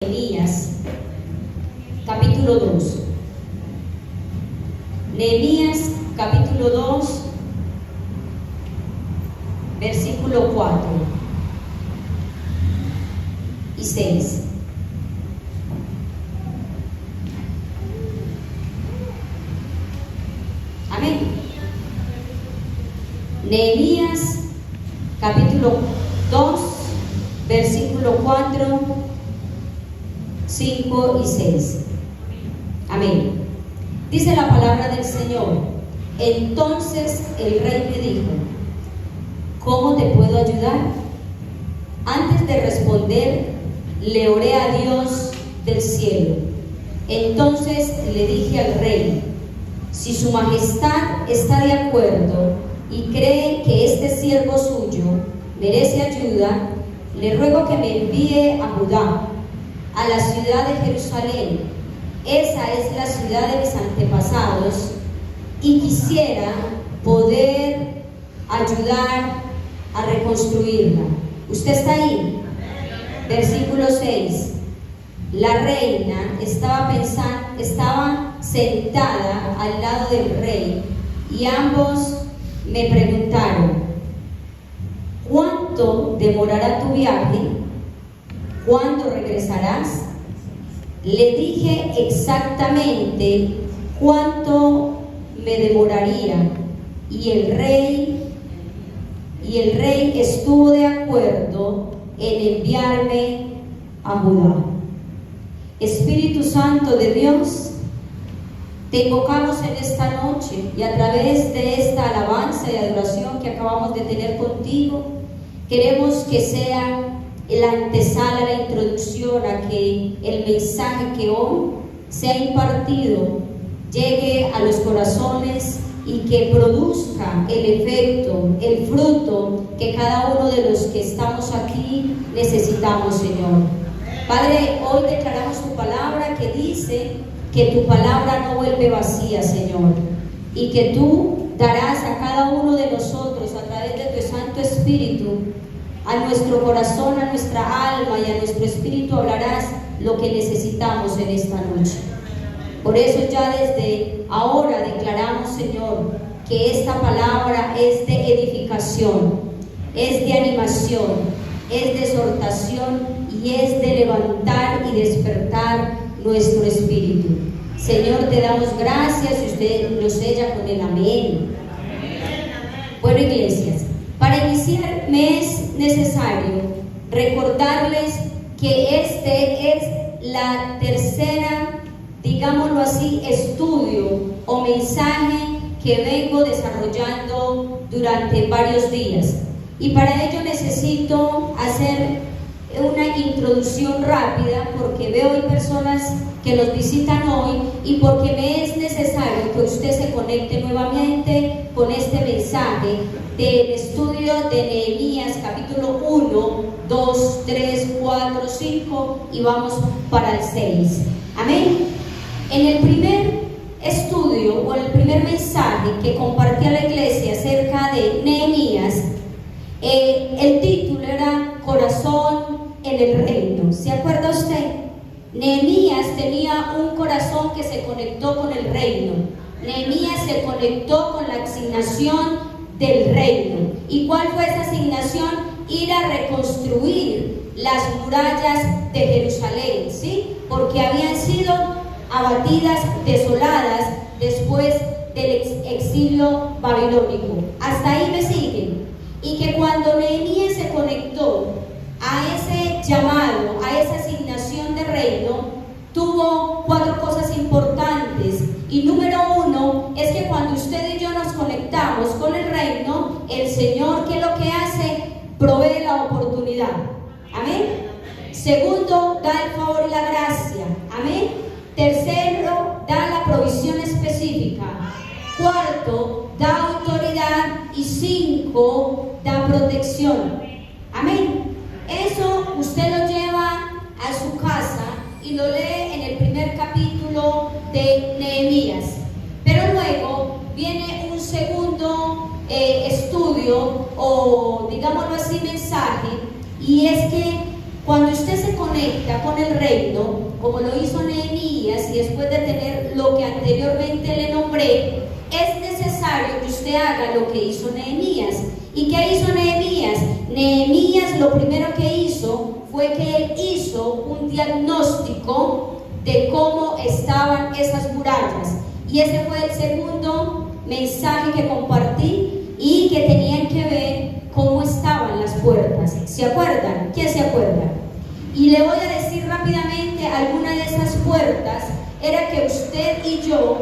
Nehemías, capítulo 2. Nehemías, capítulo 2, versículo 4 y 6. Amén. Nehemías, capítulo 2, versículo 4, 5 y 6. Amén. Dice la palabra del Señor: entonces el rey me dijo: ¿cómo te puedo ayudar? Antes de responder, le oré a Dios del cielo. Entonces le dije al rey: si su majestad está de acuerdo y cree que este siervo suyo merece ayuda, le ruego que me envíe a Judá, a la ciudad de Jerusalén. Esa es la ciudad de mis antepasados, y quisiera poder ayudar a reconstruirla. ¿Usted está ahí? Versículo 6. La reina estaba sentada al lado del rey, y ambos me preguntaron: ¿cuánto demorará tu viaje? ¿Cuándo regresarás? Le dije exactamente cuánto me demoraría, y el rey estuvo de acuerdo en enviarme a Judá. Espíritu Santo de Dios, te invocamos en esta noche, y a través de esta alabanza y adoración que acabamos de tener contigo, queremos que sea la antesala, la introducción a que el mensaje que hoy sea impartido llegue a los corazones y que produzca el efecto, el fruto que cada uno de los que estamos aquí necesitamos, Señor. Padre, hoy declaramos tu palabra que dice que tu palabra no vuelve vacía, Señor, y que tú darás a cada uno de nosotros, a través de tu Santo Espíritu, a nuestro corazón, a nuestra alma y a nuestro espíritu hablarás lo que necesitamos en esta noche. Por eso ya desde ahora declaramos, Señor, que esta palabra es de edificación, es de animación, es de exhortación y es de levantar y despertar nuestro espíritu. Señor, te damos gracias, y usted lo sella con el amén. Bueno, iglesias, para iniciar me es necesario recordarles que este es la tercera, digámoslo así, estudio o mensaje que vengo desarrollando durante varios días. Y para ello necesito hacer una introducción rápida, porque veo hay personas que nos visitan hoy y porque me es necesario que usted se conecte nuevamente con este mensaje del estudio de Nehemías capítulo 1, 2, 3, 4, 5 y vamos para el 6. Amén. En el primer estudio o en el primer mensaje que compartí a la iglesia acerca de Nehemías, el título era Corazón en el reino. ¿Se acuerda usted? Nehemías tenía un corazón que se conectó con el reino. Nehemías se conectó con la asignación del reino. ¿Y cuál fue esa asignación? Ir a reconstruir las murallas de Jerusalén, ¿sí? Porque habían sido abatidas, desoladas después del exilio babilónico. Hasta ahí me siguen. Y que cuando Nehemías se conectó a ese llamado, a esa asignación de reino, tuvo 4 cosas importantes. Y número 1 es que cuando usted y yo nos conectamos con el reino, el Señor, ¿qué es lo que hace? Provee la oportunidad. Amén. Segundo, da el favor y la gracia. Amén. Tercero, da la provisión específica. Cuarto, da autoridad. Y 5, da protección. Amén. Eso usted lo lleva a su casa y lo lee en el primer capítulo de Nehemías. Pero luego viene un segundo estudio, o digámoslo así, mensaje, y es que cuando usted se conecta conecta con el reino, como lo hizo Nehemías, y después de tener lo que anteriormente le nombré, es necesario que usted haga lo que hizo Nehemías. ¿Y qué hizo Nehemías? Nehemías lo primero que hizo fue que él hizo un diagnóstico de cómo estaban esas murallas. Y ese fue el segundo mensaje que compartí y que tenían que ver cómo estaban las puertas. ¿Se acuerdan? ¿Quién se acuerda? Y le voy a decir rápidamente, alguna de esas puertas era que usted y yo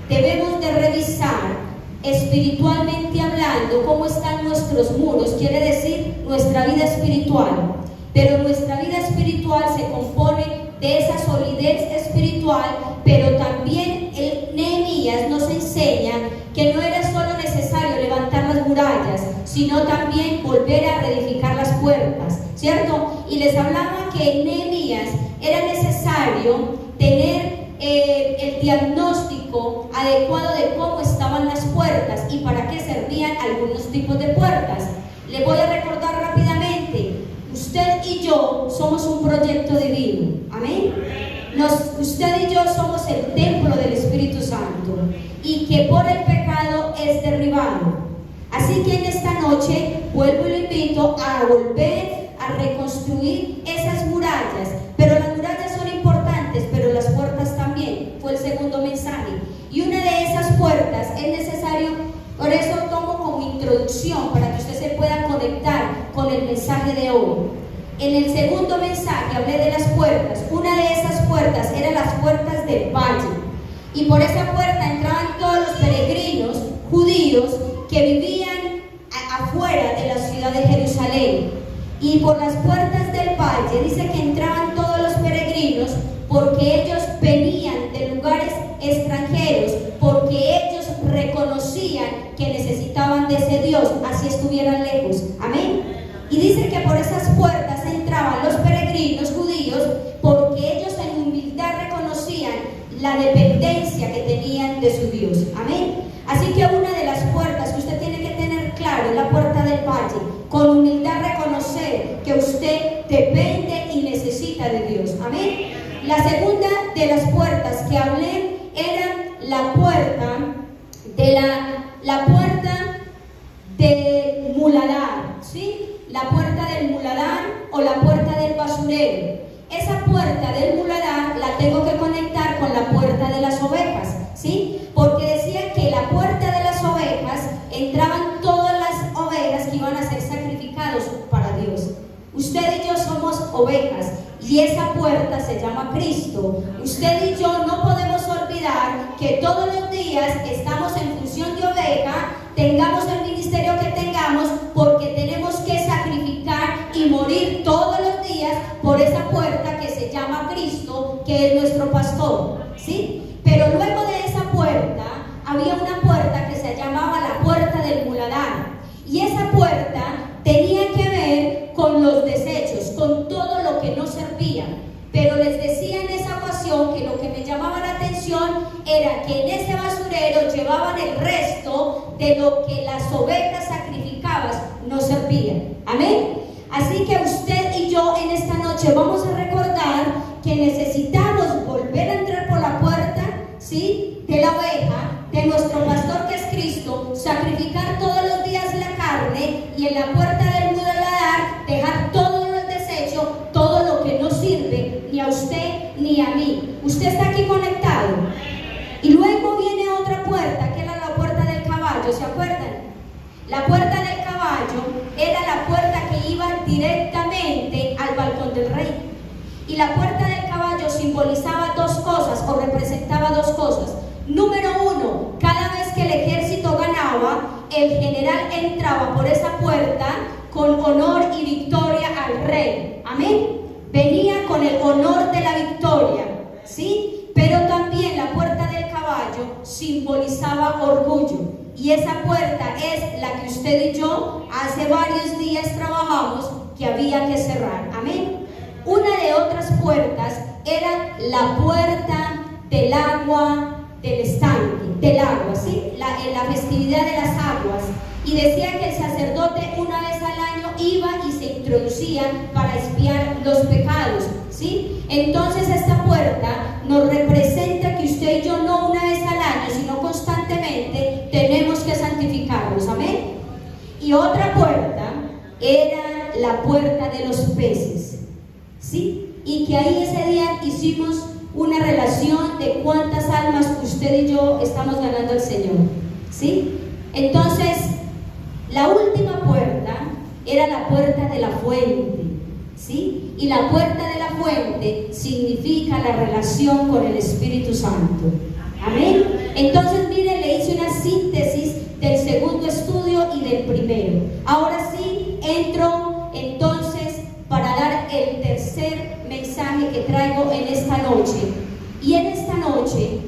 debemos de revisar espiritualmente hablando cómo están nuestros muros, quiere decir nuestra vida espiritual. Pero nuestra vida espiritual se compone de esa solidez espiritual, pero también el Nehemías nos enseña que no era solo necesario levantar las murallas, sino también volver a reedificar las puertas, ¿cierto? Y les hablaba que en Nehemías era necesario tener el diagnóstico adecuado de cómo estaban las puertas y para qué servían algunos tipos de puertas. Les voy a recordar rápidamente, usted y yo somos un proyecto divino, amén. Usted y yo somos el templo del Espíritu Santo y que por el pecado es derribado. Así que en esta noche vuelvo y lo invito a volver a reconstruir esas murallas, pero las murallas son importantes, pero las puertas también, fue el segundo mensaje. Y una de esas puertas es necesario, por eso tomo como introducción para que usted se pueda conectar con el mensaje de hoy. En el segundo mensaje hablé de las puertas. Una de esas puertas eran las puertas del valle, y por esa puerta entraban todos los peregrinos judíos que vivían afuera de la ciudad de Jerusalén. Y por las puertas del valle dice que entraban todos los peregrinos porque ellos venían de lugares extranjeros, porque ellos reconocían que necesitaban de ese Dios, así estuvieran lejos, amén. Y dice que por esas puertas entraban los peregrinos judíos porque ellos en humildad reconocían la dependencia que tenían de su Dios, amén. Así que una de las puertas que usted tiene que tener claro es la puerta del valle, con humildad reconocer que usted depende y necesita de Dios, amén. La segunda de las puertas que hablé era la puerta del muladar, ¿sí? La puerta del muladar o la puerta del basurero. Esa puerta del muladar la tengo que conectar con la puerta de las ovejas, ¿sí? Porque decía que la puerta de las ovejas entraban todas las ovejas que iban a ser sacrificados para Dios. Usted y yo somos ovejas y esa puerta se llama Cristo. Usted y yo no podemos olvidar que todos los días estamos en función de oveja, tengamos el ministerio que tengamos, porque tenemos que sacrificar y morir todos los días por esa puerta que se llama Cristo, que es nuestro pastor, ¿sí? Pero luego de esa puerta había una puerta que se llamaba la puerta del muladar, y esa puerta tenía que ver con los desechos, con todo lo que no servía. Pero les decía en esa ocasión que lo que me llamaba la atención era que en ese basurero llevaban el resto de lo que las ovejas sacrificadas no servían, amén. Así que usted y yo en esta noche vamos a recordar que necesitamos volver a entrar por la puerta, ¿sí?, de la oveja, de nuestro pastor que es Cristo, sacrificar todos los días la carne, y en la puerta del muladar dejar todos los desechos, todo lo que no sirve ni a usted ni a mí. Usted está aquí conectado. Y luego viene otra puerta, que era la puerta del caballo, ¿se acuerdan? La puerta del caballo era la puerta que iba directamente al balcón del rey. Y la puerta del caballo simbolizaba dos cosas, o representaba dos cosas. Número uno, cada vez que el ejército ganaba, el general entraba por esa puerta con honor y victoria al rey, amén. Venía con el honor de la victoria, ¿sí? Pero también la puerta del caballo simbolizaba orgullo, y esa puerta es la que usted y yo hace varios días trabajamos que había que cerrar, amén. Una de otras puertas era la puerta del agua, del estanque, del agua, ¿sí? La festividad de las aguas. Y decía que el sacerdote una vez al año iba y se introducía para expiar los pecados. ¿sí? Entonces esta puerta nos representa que usted y yo no una vez al año, sino constantemente tenemos que santificarnos, amén. Y otra puerta era la puerta de los peces, ¿sí? Y que ahí ese día hicimos una relación de cuántas almas usted y yo estamos ganando al Señor, ¿sí? Entonces, la última puerta era la puerta de la fuente, ¿sí? Y la puerta de la fuente significa la relación con el Espíritu Santo, amén. Entonces, mire, le hice una síntesis del segundo estudio y del primero. Ahora sí, entro entonces para dar el tercer mensaje que traigo en esta noche. Y en esta noche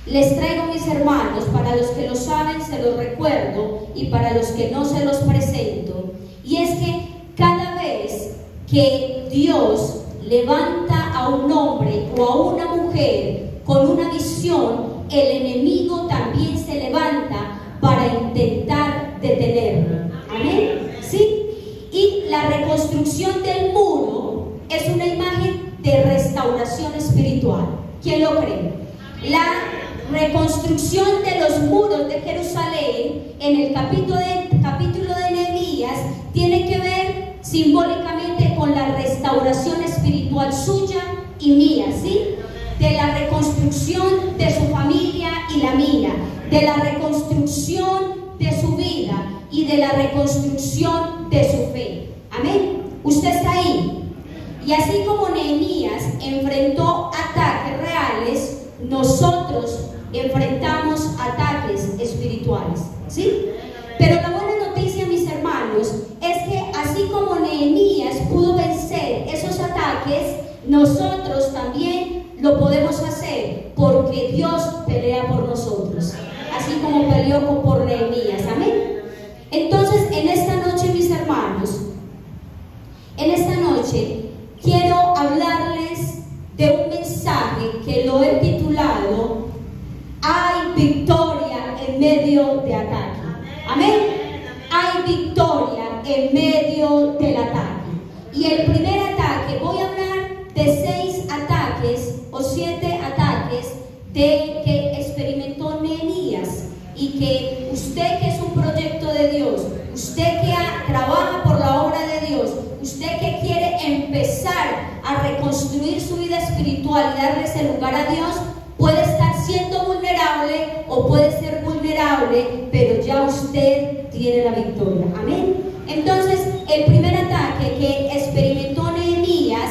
les traigo, mis hermanos, para los que lo saben se los recuerdo y para los que no se los presento. Y es que cada vez que Dios levanta a un hombre o a una mujer con una visión, el enemigo también se levanta para intentar detenerlo. Amén. ¿Sí? Y la reconstrucción del muro es una imagen de restauración espiritual. ¿Quién lo cree? La reconstrucción de los muros de Jerusalén en el capítulo de Nehemías tiene que ver simbólicamente con la restauración espiritual suya y mía, ¿sí? De la reconstrucción de su familia y la mía, de la reconstrucción de su vida y de la reconstrucción de su fe. Amén. Usted está ahí. Y así como Nehemías enfrentó ataques reales, nosotros enfrentamos ataques espirituales, ¿sí? Pero la buena noticia, mis hermanos, es que así como Nehemías pudo vencer esos ataques, nosotros también lo podemos hacer, porque Dios pelea por nosotros, así como peleó por Nehemías. Amén. Entonces, en esta noche, mis hermanos, en esta noche quiero hablarles de un mensaje que lo he titulado "Hay victoria en medio de ataque". Amén. Hay victoria en medio del ataque. Y el primer ataque, voy a hablar de 6 ataques o 7 ataques que experimentó Nehemías, y que usted, que es un proyecto de Dios, usted que trabaja por la obra de Dios, usted que quiere empezar a reconstruir su vida espiritual y darle ese lugar a Dios, puede estar siendo vulnerable o puede ser vulnerable, pero ya usted tiene la victoria. Amén. Entonces, el primer ataque que experimentó Nehemías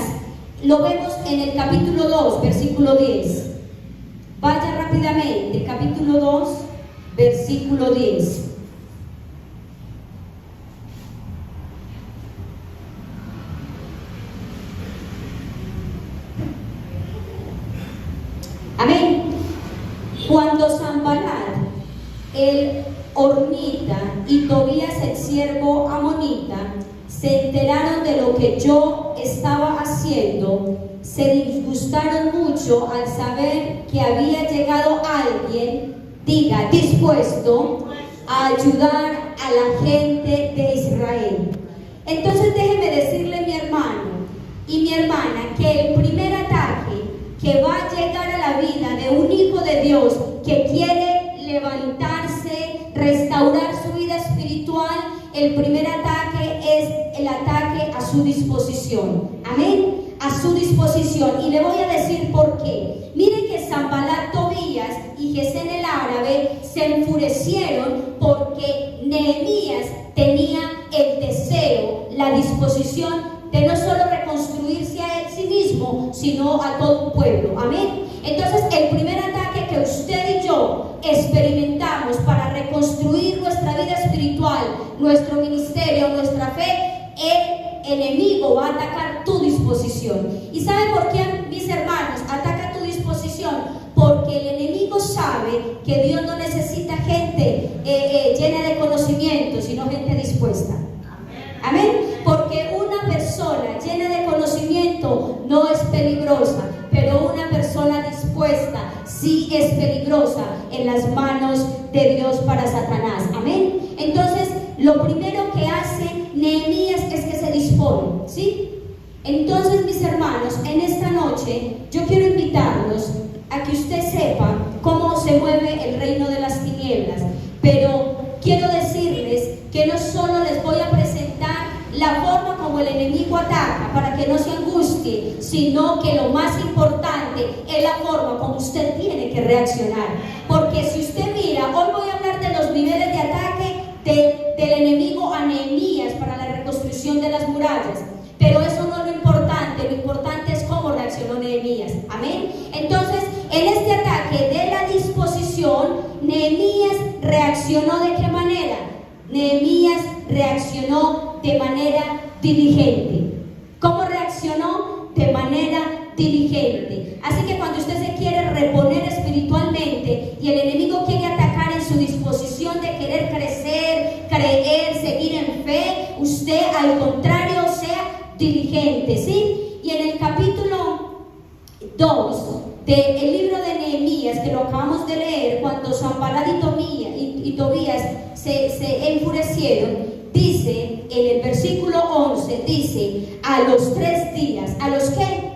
lo vemos en el capítulo 2, versículo 10. Vaya rápidamente, capítulo 2, versículo 10. Amén. Cuando Sanballat, el hornita, y Tobías, el siervo amonita, se enteraron de lo que yo estaba haciendo, se disgustaron mucho al saber que había llegado alguien, diga, dispuesto a ayudar a la gente de Israel. Entonces déjeme decirle, mi hermano y mi hermana, que el primer ataque que va a llegar a la vida de un hijo de Dios que quiere levantarse, restaurar su vida espiritual, el primer ataque es el ataque a su disposición. Amén. A su disposición. Y le voy a decir por qué. Miren que Sanballat, Tobías y Gesén el árabe se enfurecieron porque Nehemías tenía el deseo, la disposición de no solo reconstruirse a él sí mismo, sino a todo un pueblo. Amén. Entonces, el primer ataque que usted y yo experimentamos para reconstruir nuestra vida espiritual, nuestro ministerio, nuestra fe, el enemigo va a atacar tu disposición. ¿Y sabe por qué, mis hermanos, ataca tu disposición? Porque el enemigo sabe que Dios no necesita gente llena de conocimiento, sino gente dispuesta. Amén. Porque una persona llena de conocimiento no es peligrosa, pero una persona dispuesta sí es peligrosa en las manos de Dios para Satanás. Amén. Entonces, lo primero que hace Nehemías es que se dispone, ¿sí? Entonces, mis hermanos, yo quiero invitarlos a que usted sepa cómo se mueve el reino de las tinieblas, pero quiero decirles que no solo les voy a presentar la forma como el enemigo ataca para que no se angustie, sino que lo más importante es la forma como usted tiene que reaccionar. Porque si usted mira, hoy voy a hablar de los niveles de ataque del enemigo a Nehemías para la reconstrucción de las murallas, pero eso no es lo importante es cómo reaccionó Nehemías. Amén. Entonces, en este ataque de la disposición, Nehemías reaccionó ¿de qué manera? Nehemías reaccionó de manera diligente. ¿Cómo reaccionó? De manera diligente. Así que cuando usted se quiere reponer espiritualmente y el enemigo quiere atacar en su disposición de querer crecer, creer, seguir en fe, usted al contrario sea diligente, ¿sí? Y en el capítulo 2 del libro de Nehemías, que lo acabamos de leer, cuando Sanballat y Tobías se enfurecieron, dice en el versículo 11, dice, a los 3 días, ¿a los qué?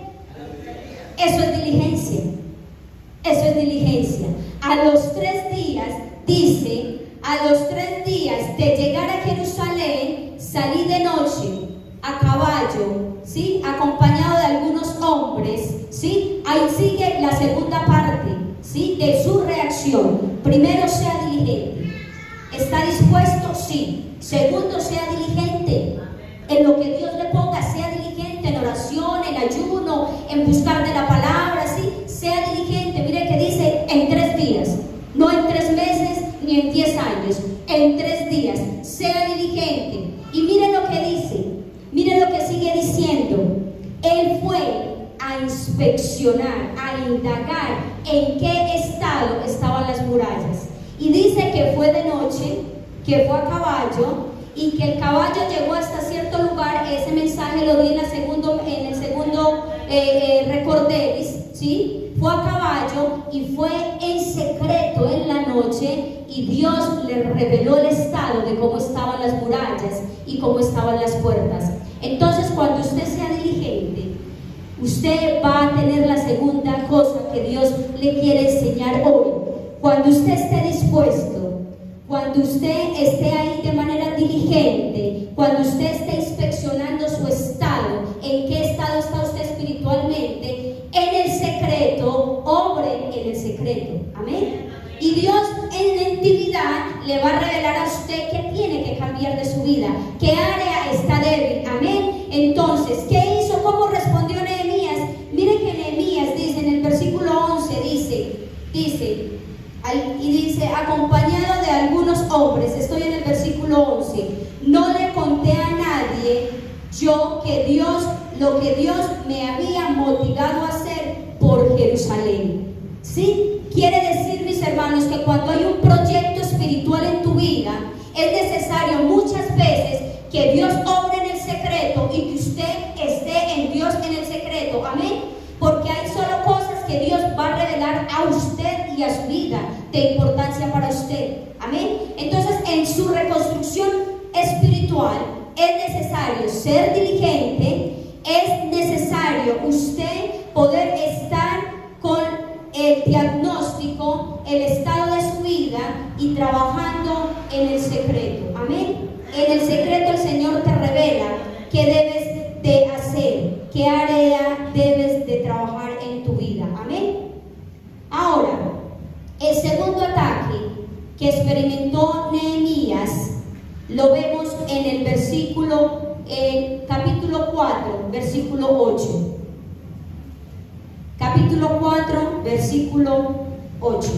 Eso es diligencia, eso es diligencia. A los 3 días, dice, a los 3 días de llegar a Jerusalén, salí de noche a caballo, ¿sí? Acompañado de algunos hombres, ¿sí? Ahí sigue la segunda parte, ¿sí? De su reacción. Primero, sea diligente. ¿Está dispuesto? Sí. Segundo, sea diligente. En lo que Dios le ponga, sea diligente en oración, en ayuno, en buscar de la palabra, ¿sí? Sea diligente. Mire que dice en 3 días, no en 3 meses ni en 10 años, en 3 días. Sea diligente. Y mire lo que dice, mire lo que sigue diciendo. Él fue a inspeccionar, a indagar en qué estado estaban las murallas. Y dice que fue de noche, que fue a caballo, y que el caballo llegó hasta cierto lugar. Ese mensaje lo di en el segundo recorderis, ¿sí? Fue a caballo y fue en secreto en la noche, y Dios le reveló el estado de cómo estaban las murallas y cómo estaban las puertas. Entonces, cuando usted sea diligente, usted va a tener la segunda cosa que Dios le quiere enseñar hoy. Cuando usted esté dispuesto, cuando usted esté ahí de manera diligente, cuando usted esté inspeccionando su estado, en qué estado está usted espiritualmente, en el secreto, obre en el secreto. Amén. Y Dios en la intimidad le va a revelar a usted qué tiene que cambiar de su vida, qué área está débil. Amén. Entonces, ¿qué hizo? ¿Cómo respondió Nehemías? Mire que Nehemías dice en el versículo 11, dice, acompañado de algunos hombres, estoy en el versículo 11, no le conté a nadie lo que Dios me había motivado a hacer por Jerusalén. ¿Sí? Quiere decir, mis hermanos, que cuando hay un proyecto espiritual en tu vida, es necesario muchas veces que Dios obre en el secreto y que usted esté en Dios en el secreto. Amén. Porque hay solo cosas que Dios va a revelar a usted y a su vida de importancia para usted. Amén. Entonces, en su reconstrucción espiritual es necesario ser diligente, es necesario usted poder estar con el diagnóstico, el estado de su vida y trabajando en el secreto. Amén. En el secreto el Señor te revela qué debes de hacer, qué área debes de trabajar en tu vida. Amén. Ahora, el segundo ataque que experimentó Nehemías lo vemos en el capítulo 4, versículo 8. Capítulo 4, versículo 8.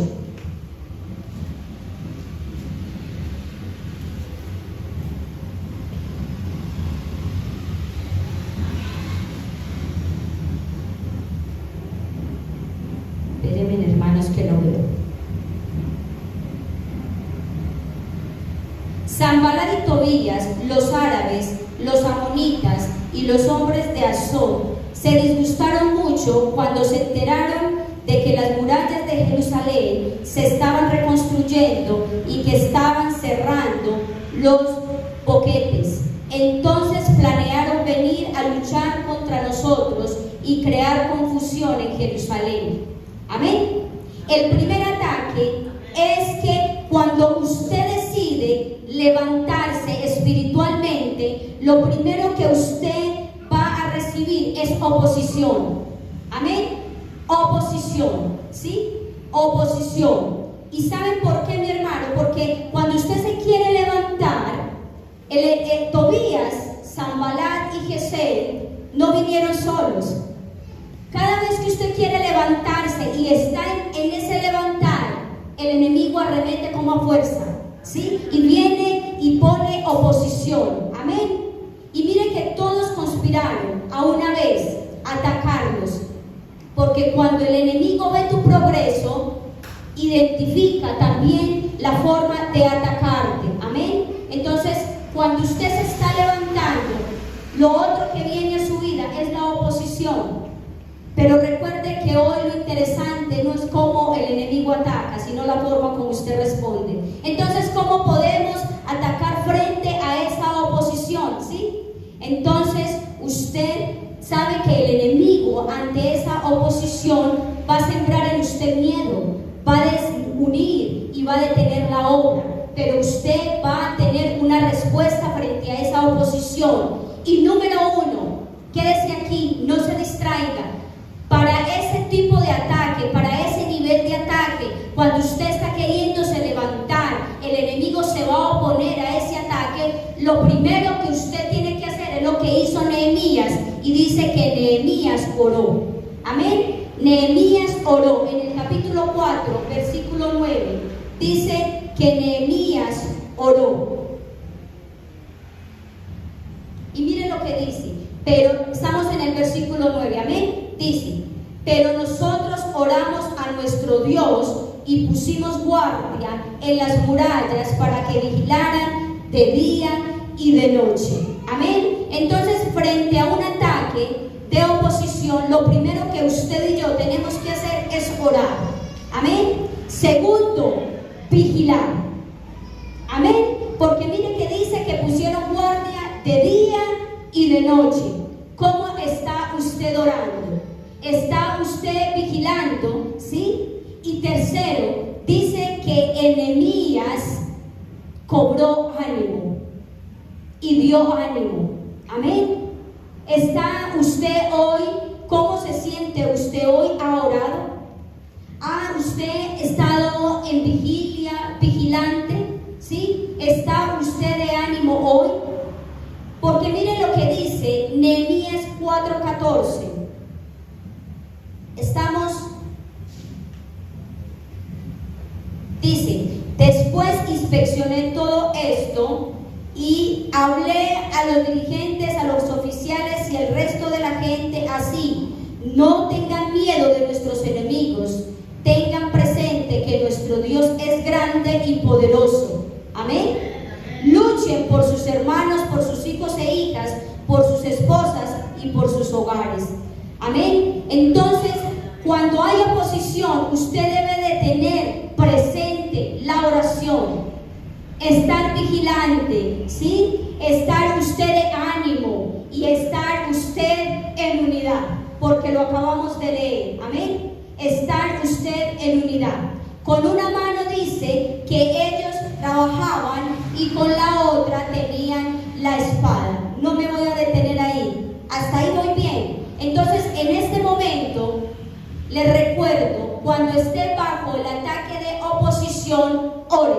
Espérenme, hermanos, que no veo. Sanballat y Tobías, los árabes, los amonitas y los hombres de Azor se disgustaron mucho cuando se enteraron de que las murallas de Jerusalén se estaban reconstruyendo y que estaban cerrando los boquetes. Entonces planearon venir a luchar contra nosotros y crear confusión en Jerusalén. Amén. El primer ataque es que cuando usted decide levantarse espiritualmente, lo primero que usted va a recibir es oposición. Amén. Oposición, ¿sí? Oposición. ¿Y saben por qué, mi hermano? Porque cuando usted se quiere levantar, Tobías, Sanballat y Gesem no vinieron solos. Cada vez que usted quiere levantarse y está en ese levantar, el enemigo arremete como a fuerza, ¿sí? Y viene y pone oposición. Amén. Y mire que todos conspiraron a una vez a atacarlos, porque cuando el enemigo ve tu progreso, identifica también la forma de atacarte. Amén. Entonces, cuando usted se está levantando, lo otro que viene a su vida es la oposición. Pero recuerde que hoy lo interesante no es cómo el enemigo ataca, sino la forma como usted responde. Entonces, ¿cómo podemos atacar frente a esa oposición? ¿Sí? Entonces, usted sabe que el enemigo ante esa oposición va a sembrar en usted miedo, va a desunir y va a detener la obra. Pero usted va a tener una respuesta frente a esa oposición. Y número uno, quédese aquí, no se distraiga. Para ese tipo de ataque, para ese nivel de ataque, cuando usted está queriéndose levantar, el enemigo se va a oponer a ese ataque. Lo primero que usted tiene que hacer es lo que hizo Nehemías, y dice que Nehemías oró. Amén. Nehemías oró. En el capítulo 4, versículo 9, dice que Nehemías oró. Y miren lo que dice. Pero estamos en el versículo 9, amén. Dice: pero nosotros oramos a nuestro Dios y pusimos guardia en las murallas para que vigilaran de día y de noche. Amén. Entonces, frente a un ataque de oposición, lo primero que usted y yo tenemos que hacer es orar. Amén. Segundo, vigilar. Amén. Porque mire que dice que pusieron guardia de día y de noche. ¿Cómo está usted orando? ¿Está usted vigilando? ¿Sí? Y tercero, dice que Nehemías cobró ánimo y dio ánimo. Amén. ¿Está usted hoy? ¿Cómo se siente usted hoy? ¿Ha orado? ¿Ha usted estado en vigilia, vigilante? ¿Sí? ¿Está usted de ánimo hoy? Porque mire lo que dice Nehemías 4:14. Dice: después inspeccioné todo esto y hablé a los dirigentes, a los oficiales y al resto de la gente así: no tengan miedo de nuestros enemigos, tengan presente que nuestro Dios es grande y poderoso. Amén. Luchen por sus hermanos, por sus hijos e hijas, por sus esposas y por sus hogares. Amén. Entonces, cuando hay oposición, usted debe de tener presente la oración, estar vigilante, ¿sí? Estar usted de ánimo y estar usted en unidad, porque lo acabamos de leer. Amén. Estar usted en unidad. Con una mano dice que ellos trabajaban y con la otra tenían la espada. No me voy a detener ahí. Hasta ahí voy bien. Entonces, en este momento, les recuerdo, cuando esté bajo el ataque de oposición, ore,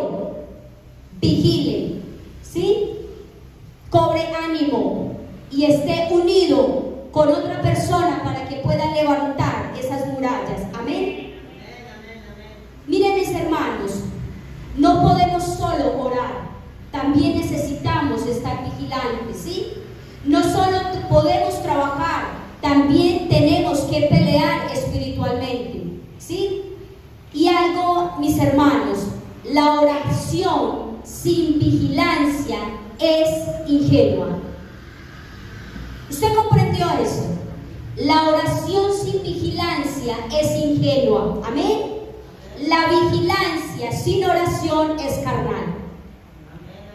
vigile, ¿sí? Cobre ánimo y esté unido con otra persona para que pueda levantar esas murallas. Amén. Miren, mis hermanos, no podemos solo orar, también necesitamos estar vigilantes, ¿sí? No solo podemos trabajar, también tenemos que pelear espiritualmente, ¿sí? Y algo, mis hermanos, la oración sin vigilancia es ingenua. ¿Usted comprendió eso? La oración sin vigilancia es ingenua. Amén. La vigilancia sin oración es carnal.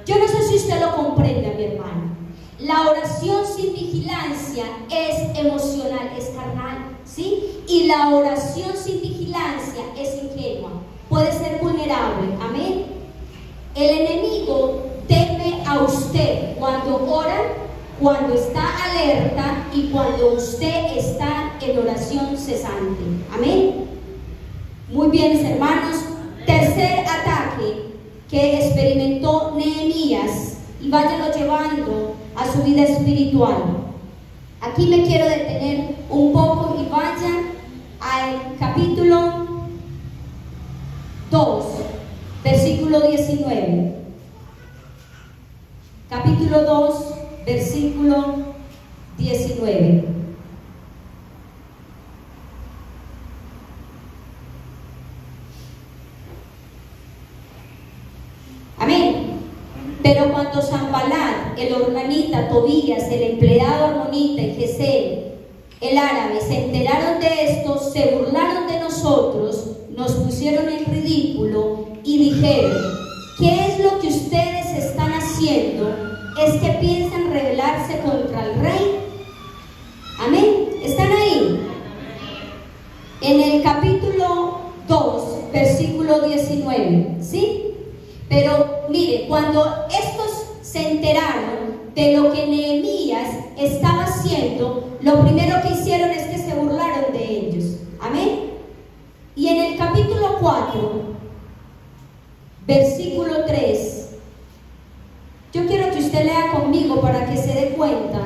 Yo no sé si usted lo comprende, mi hermano. La oración sin vigilancia es emocional, es carnal, ¿sí? Y la oración sin vigilancia es ingenua, puede ser vulnerable, amén. El enemigo teme a usted cuando ora, cuando está alerta y cuando usted está en oración cesante, amén. Muy bien, mis hermanos. Tercer ataque que experimentó Nehemías, y váyanlo llevando a su vida espiritual. Aquí me quiero detener un poco y vayan al capítulo 2, versículo 19. Capítulo 2, versículo 19. Amén. Pero cuando Sanballat, el hornanita, Tobías, el empleado armonita y Gesem, el árabe, se enteraron de esto, se burlaron de nosotros, nos pusieron en ridículo y dijeron: ¿qué es lo que ustedes están haciendo? ¿Es que piensan rebelarse contra el rey? Amén. ¿Están ahí? En el capítulo 2, versículo 19, ¿sí? Pero mire, cuando estos se enteraron de lo que Nehemías estaba haciendo, lo primero que hicieron es que se burlaron de ellos. Amén. Y en el capítulo 4, versículo 3, yo quiero que usted lea conmigo para que se dé cuenta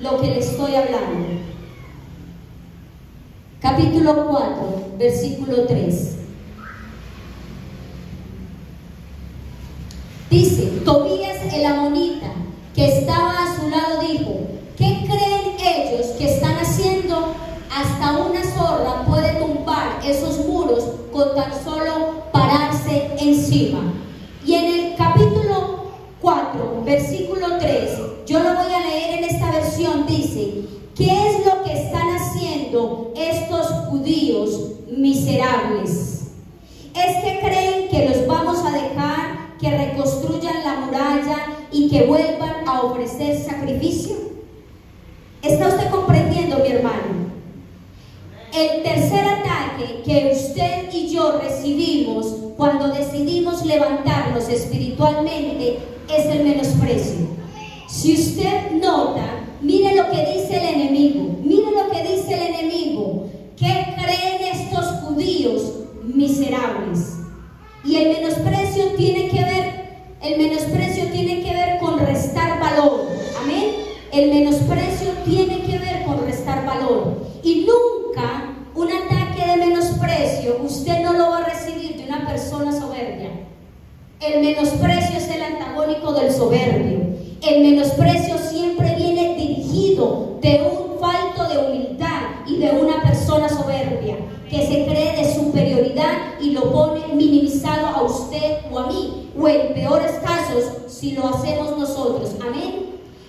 lo que le estoy hablando. Capítulo 4, versículo 3. Dice: Tobías el amonita, que estaba a su lado, dijo: ¿qué creen ellos que están haciendo? Hasta una zorra puede tumbar esos muros con tan solo pararse encima. Y en el capítulo 4, versículo 3, yo lo voy a leer en esta versión, dice: ¿qué es lo que están haciendo estos judíos miserables? ¿Es que creen que los vamos a dejar que reconstruyan la muralla y que vuelvan a ofrecer sacrificio? ¿Está usted comprendiendo, mi hermano? El tercer ataque que usted y yo recibimos cuando decidimos levantarnos espiritualmente es el menosprecio. Si usted nota, mire lo que dice el enemigo, mire lo que dice el enemigo: ¿qué creen estos judíos miserables? Y el menosprecio tiene que ver con restar valor. Amén. El menosprecio tiene que ver con restar valor. Y nunca un ataque de menosprecio usted no lo va a recibir de una persona soberbia. El menosprecio es el antagónico del soberbio. El menosprecio siempre viene dirigido de un falto de humildad y de una persona soberbia que se cree de superioridad y lo pone minimizado a usted o a mí, o en peores casos si lo hacemos nosotros. Amén.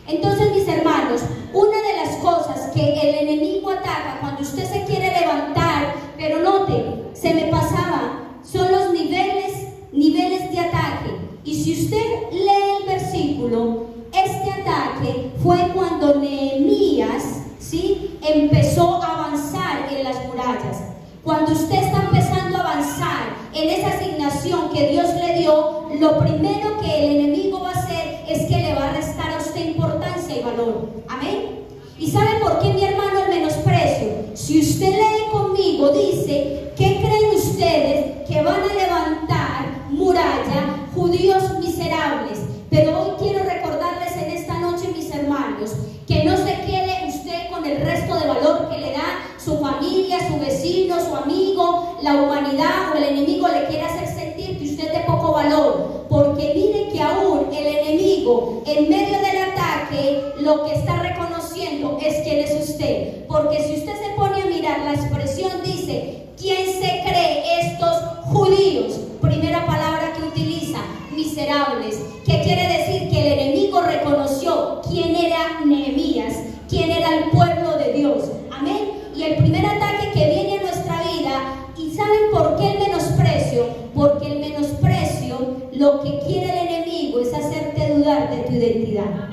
Entonces, mis hermanos, una de las cosas que el enemigo ataca cuando usted se quiere levantar, pero note, se me pasaba, son los niveles de ataque. Y si usted lee el versículo, este ataque fue cuando Nehemías, ¿sí?, empezó a avanzar en las murallas. Cuando usted está empezando a avanzar en esa asignación que Dios le dio, lo primero que el enemigo va a hacer es que le va a restar a usted importancia y valor. Amén. ¿Y sabe por qué, mi hermano, el menosprecio? Si usted lee conmigo, dice: ¿qué creen ustedes que van a levantar muralla, judíos miserables? Pero hoy quiero recordarles en esta noche, mis hermanos, que no se quede usted con el resto de valor que le da su familia, su vecino, su amigo, la humanidad o el enemigo le quiere hacer sentir que usted es de poco valor. Porque mire que aún el enemigo, en medio del ataque, lo que está reconociendo es quién es usted. Porque si usted se pone a mirar, la expresión dice: ¿quién se cree estos judíos? Primera palabra que utiliza: miserables. ¿Qué quiere decir? Que el enemigo reconoció quién era Nehemías, quién era el pueblo de Dios. Amén. Y el primer ataque que viene a nuestra vida, ¿y saben por qué el menosprecio? Porque el menosprecio, lo que quiere el enemigo es hacerte dudar dudar de tu identidad.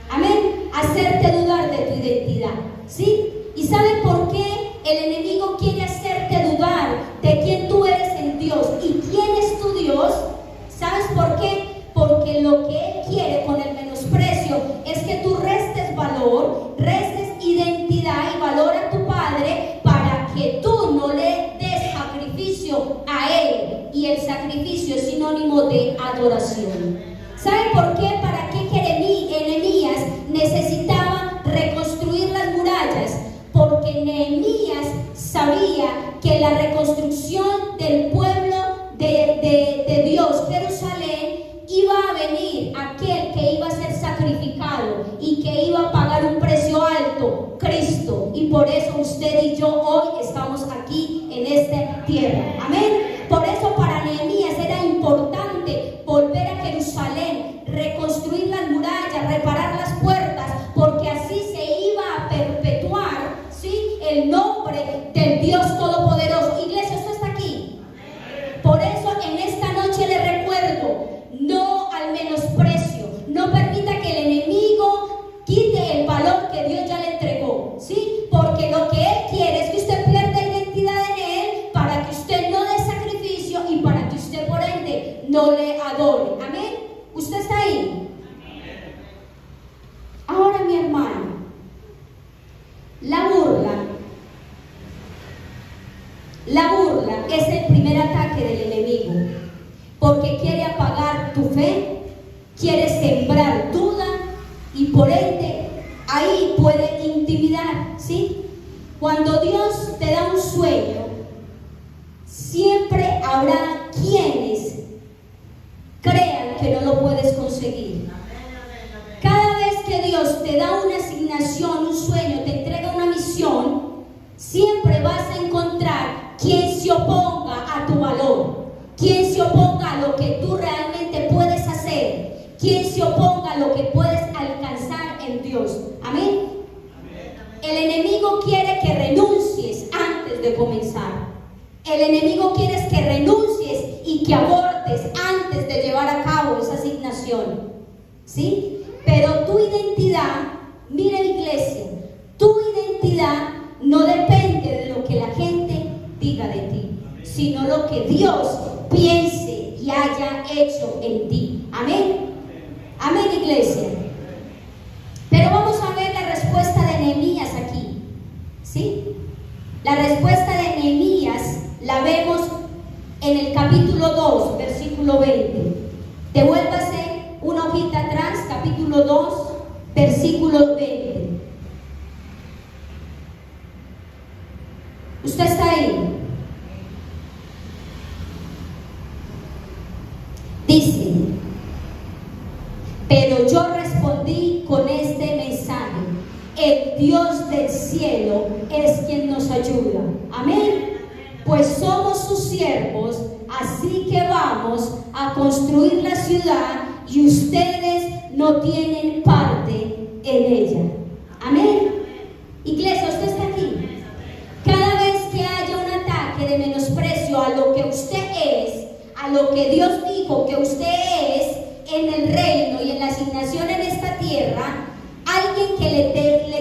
Amén. Hacerte dudar de tu identidad. ¿Sí? ¿Y saben por qué el enemigo quiere hacerte dudar de quién tú eres en Dios y quién es tu Dios? ¿Sabes por qué? Porque lo que él quiere con el menosprecio es que tú restes valor, restes identidad y valor a tu Padre para que tú no le des sacrificio a él. Y el sacrificio es sinónimo de adoración. ¿Saben por qué? ¿Para qué Nehemías necesitaba reconstruir las murallas? Porque Nehemías sabía que la reconstrucción del pueblo de Dios, Jerusalén, iba a venir aquel que iba a ser sacrificado y que iba a pagar un precio alto, Cristo. Y por eso usted y yo hoy estamos aquí en esta tierra. Amén. Por eso para Nehemías era importante volver a Jerusalén, reconstruir las murallas, reparar las puertas, porque así se iba a perpetuar, ¿sí?, el nombre del Dios Todopoderoso. Iglesia, ¿esto está aquí? Por eso en esta noche le recuerdo: no al menosprecio. No permita que el enemigo quite el valor que Dios ya le entregó, ¿sí? Porque lo que él quiere es que usted pierda identidad en él, para que usted no dé sacrificio y para que usted por ende no le adore. Amén. ¿Usted está ahí? Ahora, mi hermano, la burla es el primer ataque del enemigo, porque quiere apagar tu fe, quiere sembrar duda y por ende ahí puede intimidar, ¿sí? Cuando Dios te da un sueño, siempre habrá quienes crean que no lo puedes conseguir. Cada vez que Dios te da una asignación, un sueño, te entrega una misión, siempre vas a encontrar quien se oponga a tu valor, quien se oponga a lo que tú realmente puedes hacer, quien se oponga a lo que puedes alcanzar en Dios. Amén. El enemigo quiere que renuncies antes de comenzar. El enemigo quiere que renuncies y que abortes antes de llevar a cabo esa asignación, ¿sí? Pero tu identidad, mira, iglesia, tu identidad no depende de lo que la gente diga de ti, sino lo que Dios piense y haya hecho en ti. Amén. Amén, iglesia. Pero vamos a ver la respuesta de Nehemías aquí, ¿sí? La respuesta de Nehemías la vemos en el capítulo 2, versículo 20. Devuélvase una hojita atrás, capítulo 2, versículo 20. ¿Usted está ahí? Dice: pero yo respondí con este mensaje: el Dios del cielo es quien nos ayuda. Amén. Pues somos sus siervos, así que vamos a construir la ciudad y ustedes no tienen parte en ella. Amén. Iglesia, usted está aquí. Cada vez que haya un ataque de menosprecio a lo que usted es, a lo que Dios dijo que usted es en el reino y en la asignación en esta tierra, alguien que le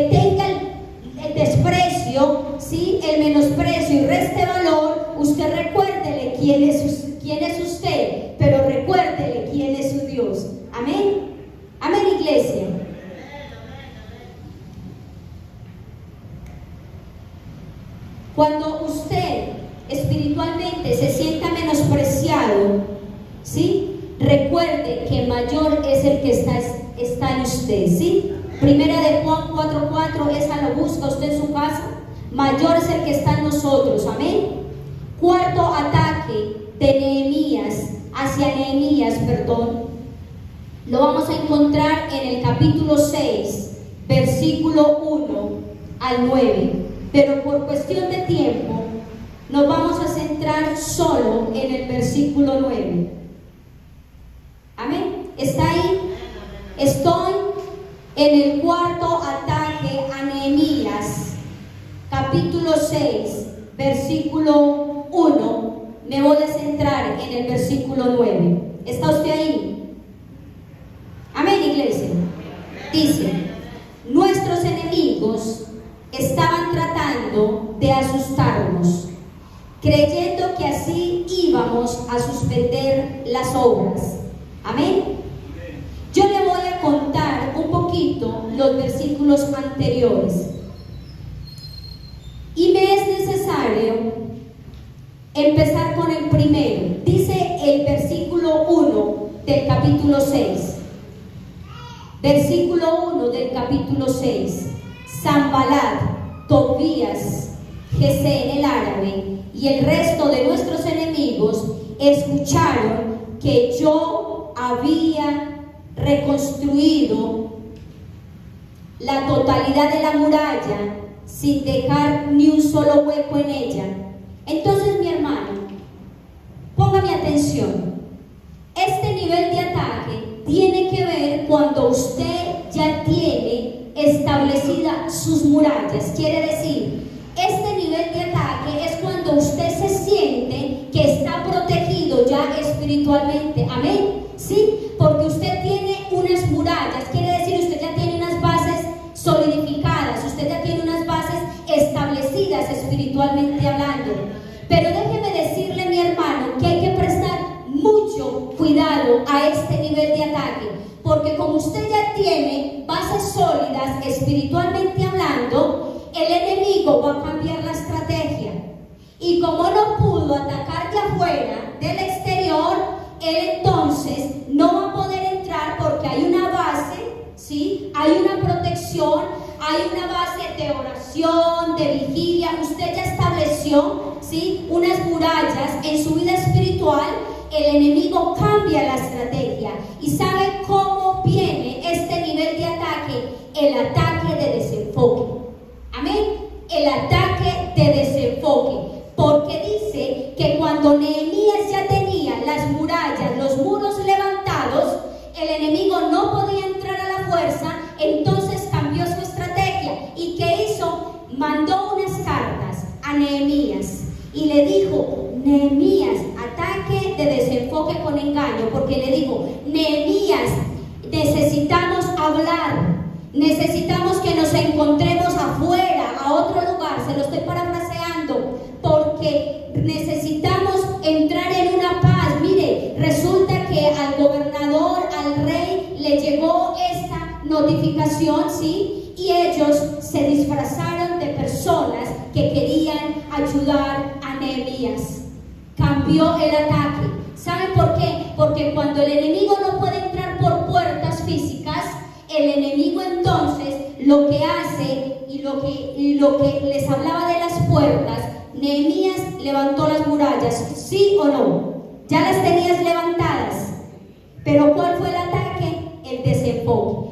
tenga el desprecio, ¿sí?, el menosprecio y reste valor, usted recuérdele quién es usted, pero recuérdele quién es su Dios. Amén. Amén, iglesia. Cuando usted espiritualmente se sienta menospreciado, ¿sí?, recuerde que mayor es el que está en usted, ¿sí? Primera de Juan 4:4, esa lo busca usted en su casa. Mayor es el que está en nosotros. Amén. Cuarto ataque de Nehemías, lo vamos a encontrar en el capítulo 6, versículo 1 al 9. Pero por cuestión de tiempo nos vamos a centrar solo en el versículo 9. Amén. ¿Está ahí? Estoy en el cuarto ataque a Nehemías, capítulo 6, versículo 1. Me voy a centrar en el versículo 9. ¿Está usted ahí? Dice, nuestros enemigos estaban tratando de asustarnos, creyendo que así íbamos a suspender las obras. Amén. Yo le voy a contar un poquito los versículos anteriores. Y me es necesario empezar con el primero. Dice el versículo 1 del capítulo 6. Versículo 1 del capítulo 6. Sanballat, Tobías, Gesén el árabe y el resto de nuestros enemigos escucharon que yo había reconstruido la totalidad de la muralla sin dejar ni un solo hueco en ella. Entonces, mi hermano, póngame atención. Este nivel de ataque tiene que ver cuando usted ya tiene establecidas sus murallas. Quiere decir, este nivel de ataque es cuando usted se siente que está protegido ya espiritualmente. Amén. ¿Sí? Porque usted tiene unas murallas, quiere decir usted ya tiene unas bases solidificadas, usted ya tiene unas bases establecidas espiritualmente hablando. Pero déjeme decirle, mi hermano, que hay que prestar mucho cuidado a este nivel de ataque, porque como usted ya tiene bases sólidas espiritualmente hablando, el enemigo va a cambiar la estrategia. Y como no pudo atacar de afuera, del exterior, él entonces no va a poder entrar porque hay una base, ¿sí? Hay una protección, hay una base de oración, de vigilia. Usted ya estableció, ¿sí?, unas murallas en su vida espiritual. El enemigo cambia la estrategia. ¿Y sabe cómo viene este nivel de ataque? El ataque de desenfoque. Amén. El ataque de desenfoque. Porque dice que cuando Nehemías ya tenía las murallas, los muros levantados, el enemigo no podía entrar a la fuerza. Entonces cambió su estrategia. ¿Y qué hizo? Mandó unas cartas a Nehemías y le dijo: Nehemías, ataque de desenfoque con engaño, porque le dijo: Nehemías, necesitamos hablar, necesitamos que nos encontremos afuera, a otro lugar. Se lo estoy parafraseando, porque necesitamos entrar en una paz. Mire, resulta que al gobernador, al rey, le llegó esta notificación, ¿sí? Y ellos se disfrazaron de personas que querían ayudar a Nehemías. Cambió el ataque. ¿Saben por qué? Porque cuando el enemigo no puede entrar por puertas físicas, el enemigo entonces lo que hace, y lo que les hablaba de las puertas, Nehemías levantó las murallas, ¿sí o no? Ya las tenías levantadas. Pero ¿cuál fue el ataque? El desenfoque.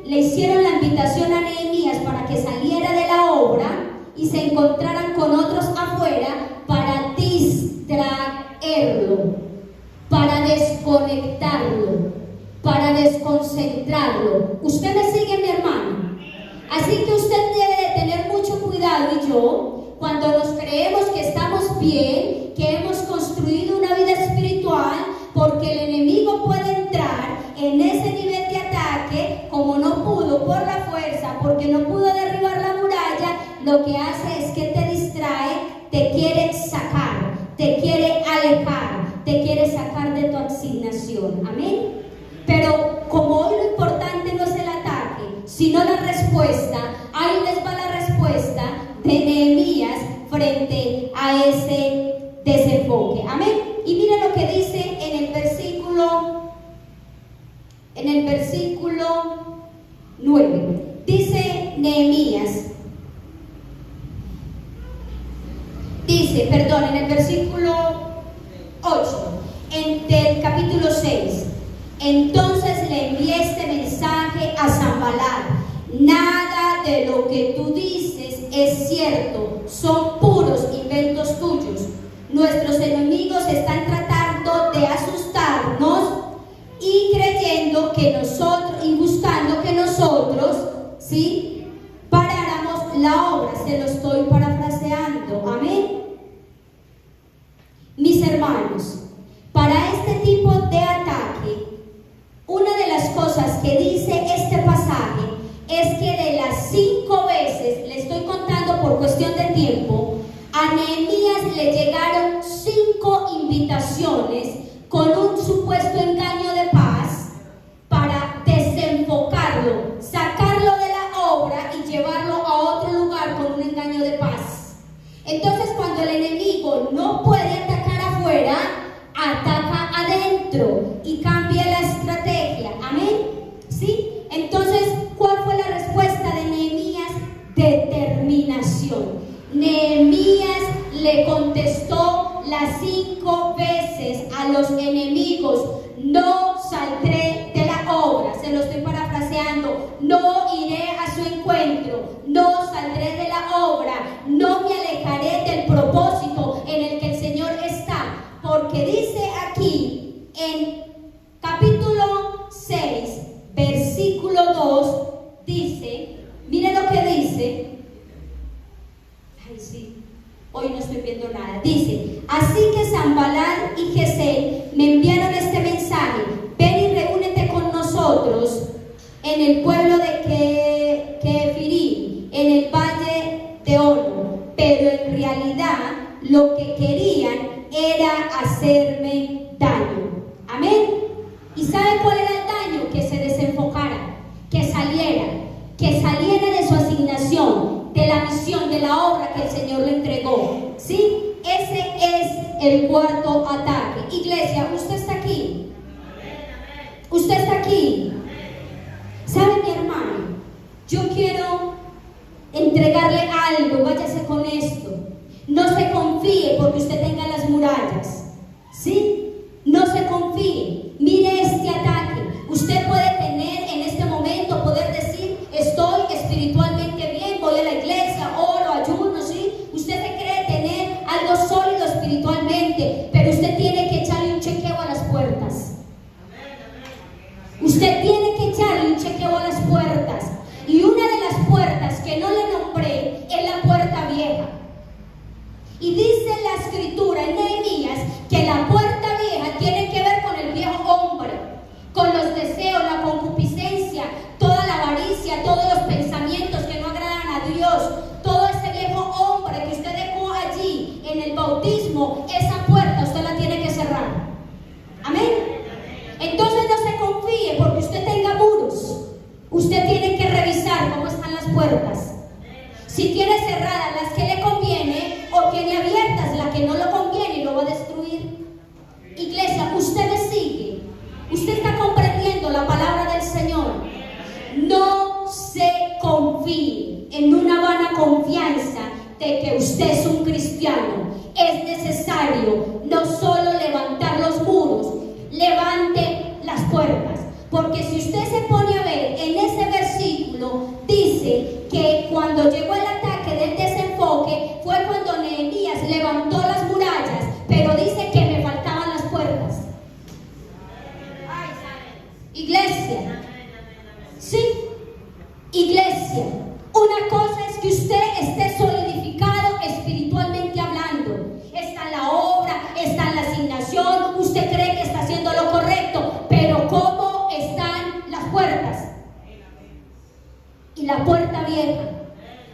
Le hicieron la invitación a Nehemías para que saliera de la obra y se encontraran con otros afuera para distraerlo, para desconectarlo, para desconcentrarlo. ¿Usted me sigue, mi hermano? Así que usted debe de tener mucho cuidado, y yo, cuando nos creemos que estamos bien, que hemos construido una vida espiritual, porque el enemigo puede entrar en ese nivel de ataque, como no pudo por la fuerza, porque no pudo derribar la muralla, lo que hace es que te distrae, te quiere sacar, te quiere alejar, te quiere sacar de tu asignación. Amén. Pero como hoy lo importante no es el ataque, sino la respuesta, ahí les va la respuesta de Nehemías frente a ese desenfoque. Amén. Y mire lo que dice en el versículo 9. Dice Nehemías, en el versículo 8 del capítulo 6. Entonces le envié este mensaje a Sanballat: nada de lo que tú dices es cierto, son puros inventos tuyos. Nuestros enemigos están tratando de asustarnos y creyendo que nosotros, y buscando que nosotros, ¿sí?, paráramos la obra. Se lo estoy parafraseando. Amén. Mis hermanos, para este tipo de ataque, una de las cosas que dice este pasaje a Nehemías le llegaron 5 invitaciones con un supuesto engaño de paz para desenfocarlo, sacarlo de la obra y llevarlo a otro lugar con un engaño de paz. Entonces, cuando el enemigo no puede atacar afuera, ataca adentro y cambia la estrategia. Amén. ¿Sí? Entonces, ¿cuál fue la respuesta de Nehemías? Determinación. Nehemías le contestó las 5 veces a los enemigos: no saldré de la obra. Se lo estoy parafraseando: no iré a su encuentro, no saldré de la obra, no me alejaré del propósito en el que el Señor está. Porque dice aquí en capítulo 6, versículo 2, dice, mire lo que dice. Ay, sí, hoy no estoy viendo nada. Dice: así que Sanballat y Gesem me enviaron este mensaje: ven y reúnete con nosotros en el pueblo de Kefirim, en el valle de Ono. Pero en realidad lo que querían era hacerme daño. Amén. ¿Y sabe cuál era el daño? Que se desenfocara, que saliera de su asignación, de la misión, de la obra que el Señor le entregó. ¿Sí? Ese es el cuarto ataque. Iglesia, usted está aquí. Usted está aquí. ¿Sabe, mi hermano? Yo quiero entregarle algo. Váyase con esto. No se confíe porque usted tenga las murallas. ¿Sí? No se confíe. Mire este ataque. Usted puede tener en este momento, poder decir: estoy espiritualmente bien, voy a la iglesia, oro, ayuno, ¿sí? Usted se cree tener algo sólido espiritualmente, pero usted tiene que echarle un chequeo a las puertas. Usted tiene que echarle un chequeo a las puertas. Y una de las puertas que no le nombré es la puerta vieja. Y dice la escritura en Nehemías que la puerta vieja tiene que ver con el viejo hombre, con los deseos, la concupiscencia, toda la avaricia, todos los pensamientos que no agradan a Dios, todo ese viejo hombre que usted dejó allí en el bautismo. Esa puerta usted la tiene que cerrar. Amén. Entonces no se confíe porque usted tenga muros. Usted tiene que revisar cómo están las puertas. Si tiene cerradas las que le conviene, o tiene abiertas la que no le conviene y lo va a destruir. Iglesia, usted me sigue. Usted está comprendiendo la palabra del Señor. No se confíe en una vana confianza de que usted es un cristiano. Es necesario no solo levantar los muros, levante las puertas. Porque si usted se pone a ver en ese versículo, dice que cuando llegó el ataque del desenfoque fue cuando Nehemías levantó las murallas, pero dice que me faltaban las puertas. Iglesia, sí, iglesia, una cosa es que usted esté solidificado espiritualmente hablando, está en la obra, está en la asignación, usted cree que está haciendo lo correcto, pero ¿cómo están las puertas? Y la puerta vieja,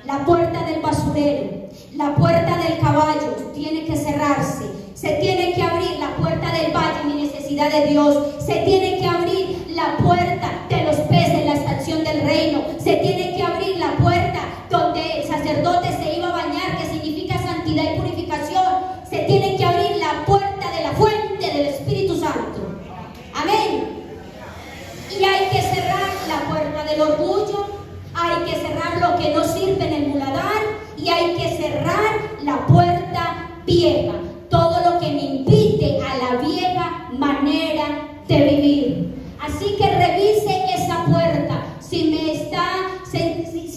la puerta del basurero, la puerta del caballo tiene que cerrarse. Se tiene que abrir la puerta del valle, mi necesidad de Dios. Se tiene que abrir la puerta de los peces, la estación del reino. Se tiene que abrir la puerta donde el sacerdote se iba a bañar, que significa santidad y purificación. Se tiene que abrir la puerta de la fuente del Espíritu Santo. Amén. Y hay que cerrar la puerta del orgullo. Hay que cerrar lo que no sirve en el muladar. Y hay que cerrar la puerta vieja. Todo lo que me invite a la vieja manera de vivir. Así que revise esa puerta. Si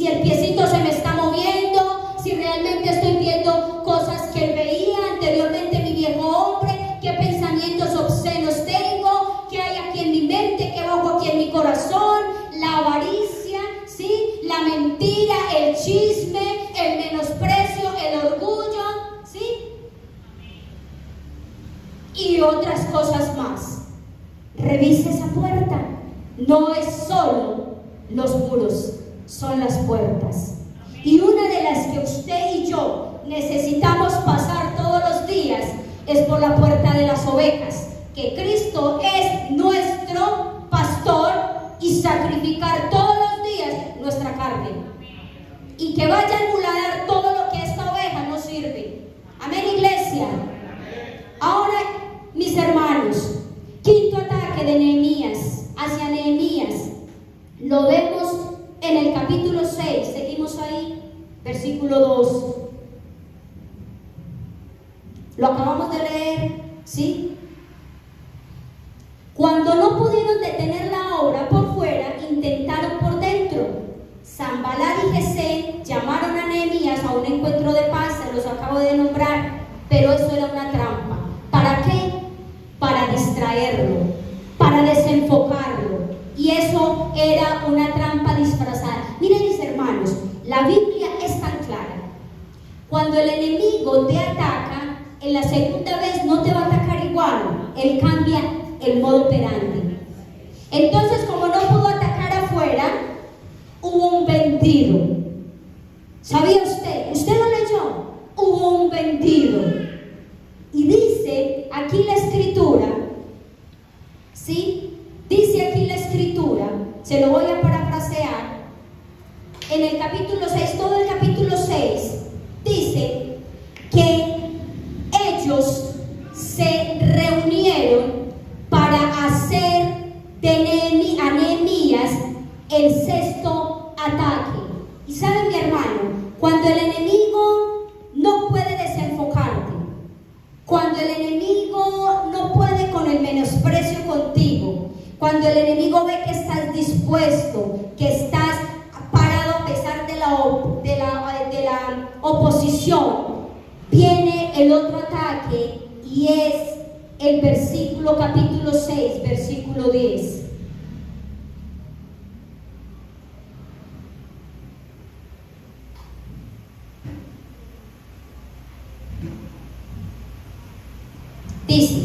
el piecito se me está moviendo, si realmente estoy viendo cosas que veía anteriormente mi viejo hombre, qué pensamientos obscenos tengo, qué hay aquí en mi mente, qué bajo aquí en mi corazón, la avaricia, ¿sí? La mentira, el chisme, el menosprecio, el orgullo, ¿sí? Y otras cosas más. Revise esa puerta. No es solo los muros, son las puertas. Y una de las que usted y yo necesitamos para es por la puerta de las ovejas, que Cristo es nuestro pastor, y sacrificar todos los días nuestra carne, y que vaya a anular todo lo que esta oveja no sirve. Amén, iglesia. Ahora, mis hermanos, quinto ataque de Nehemías hacia Nehemías lo vemos en el capítulo 6. Seguimos ahí, versículo 2. Lo acabamos de leer, ¿sí? Cuando no pudieron detener la obra por fuera, intentaron por dentro. Sanballat y Gesem llamaron a Nehemías a un encuentro de paz, se los acabo de nombrar, pero eso era una trampa. ¿Para qué? Para distraerlo, para desenfocarlo. Y eso era una trampa disfrazada. Miren, mis hermanos, la Biblia es tan clara. Cuando el enemigo te ataca, en la segunda vez no te va a atacar igual. Él cambia el modo operandi. Entonces, como no pudo atacar afuera, hubo un vendido. ¿Sabía usted? ¿Usted lo leyó? Hubo un vendido. Y dice aquí la escritura, ¿sí? Dice aquí la escritura, se lo voy a parafrasear, en el capítulo 6, todo el capítulo 6, dice que ellos se reunieron para hacer a Nehemías el sexto ataque. Y saben, mi hermano, cuando el enemigo no puede desenfocarte, cuando el enemigo no puede con el menosprecio contigo, cuando el enemigo ve que estás dispuesto, que estás parado a pesar de la oposición, viene el otro ataque, y es el versículo, capítulo 6, versículo 10. Dice,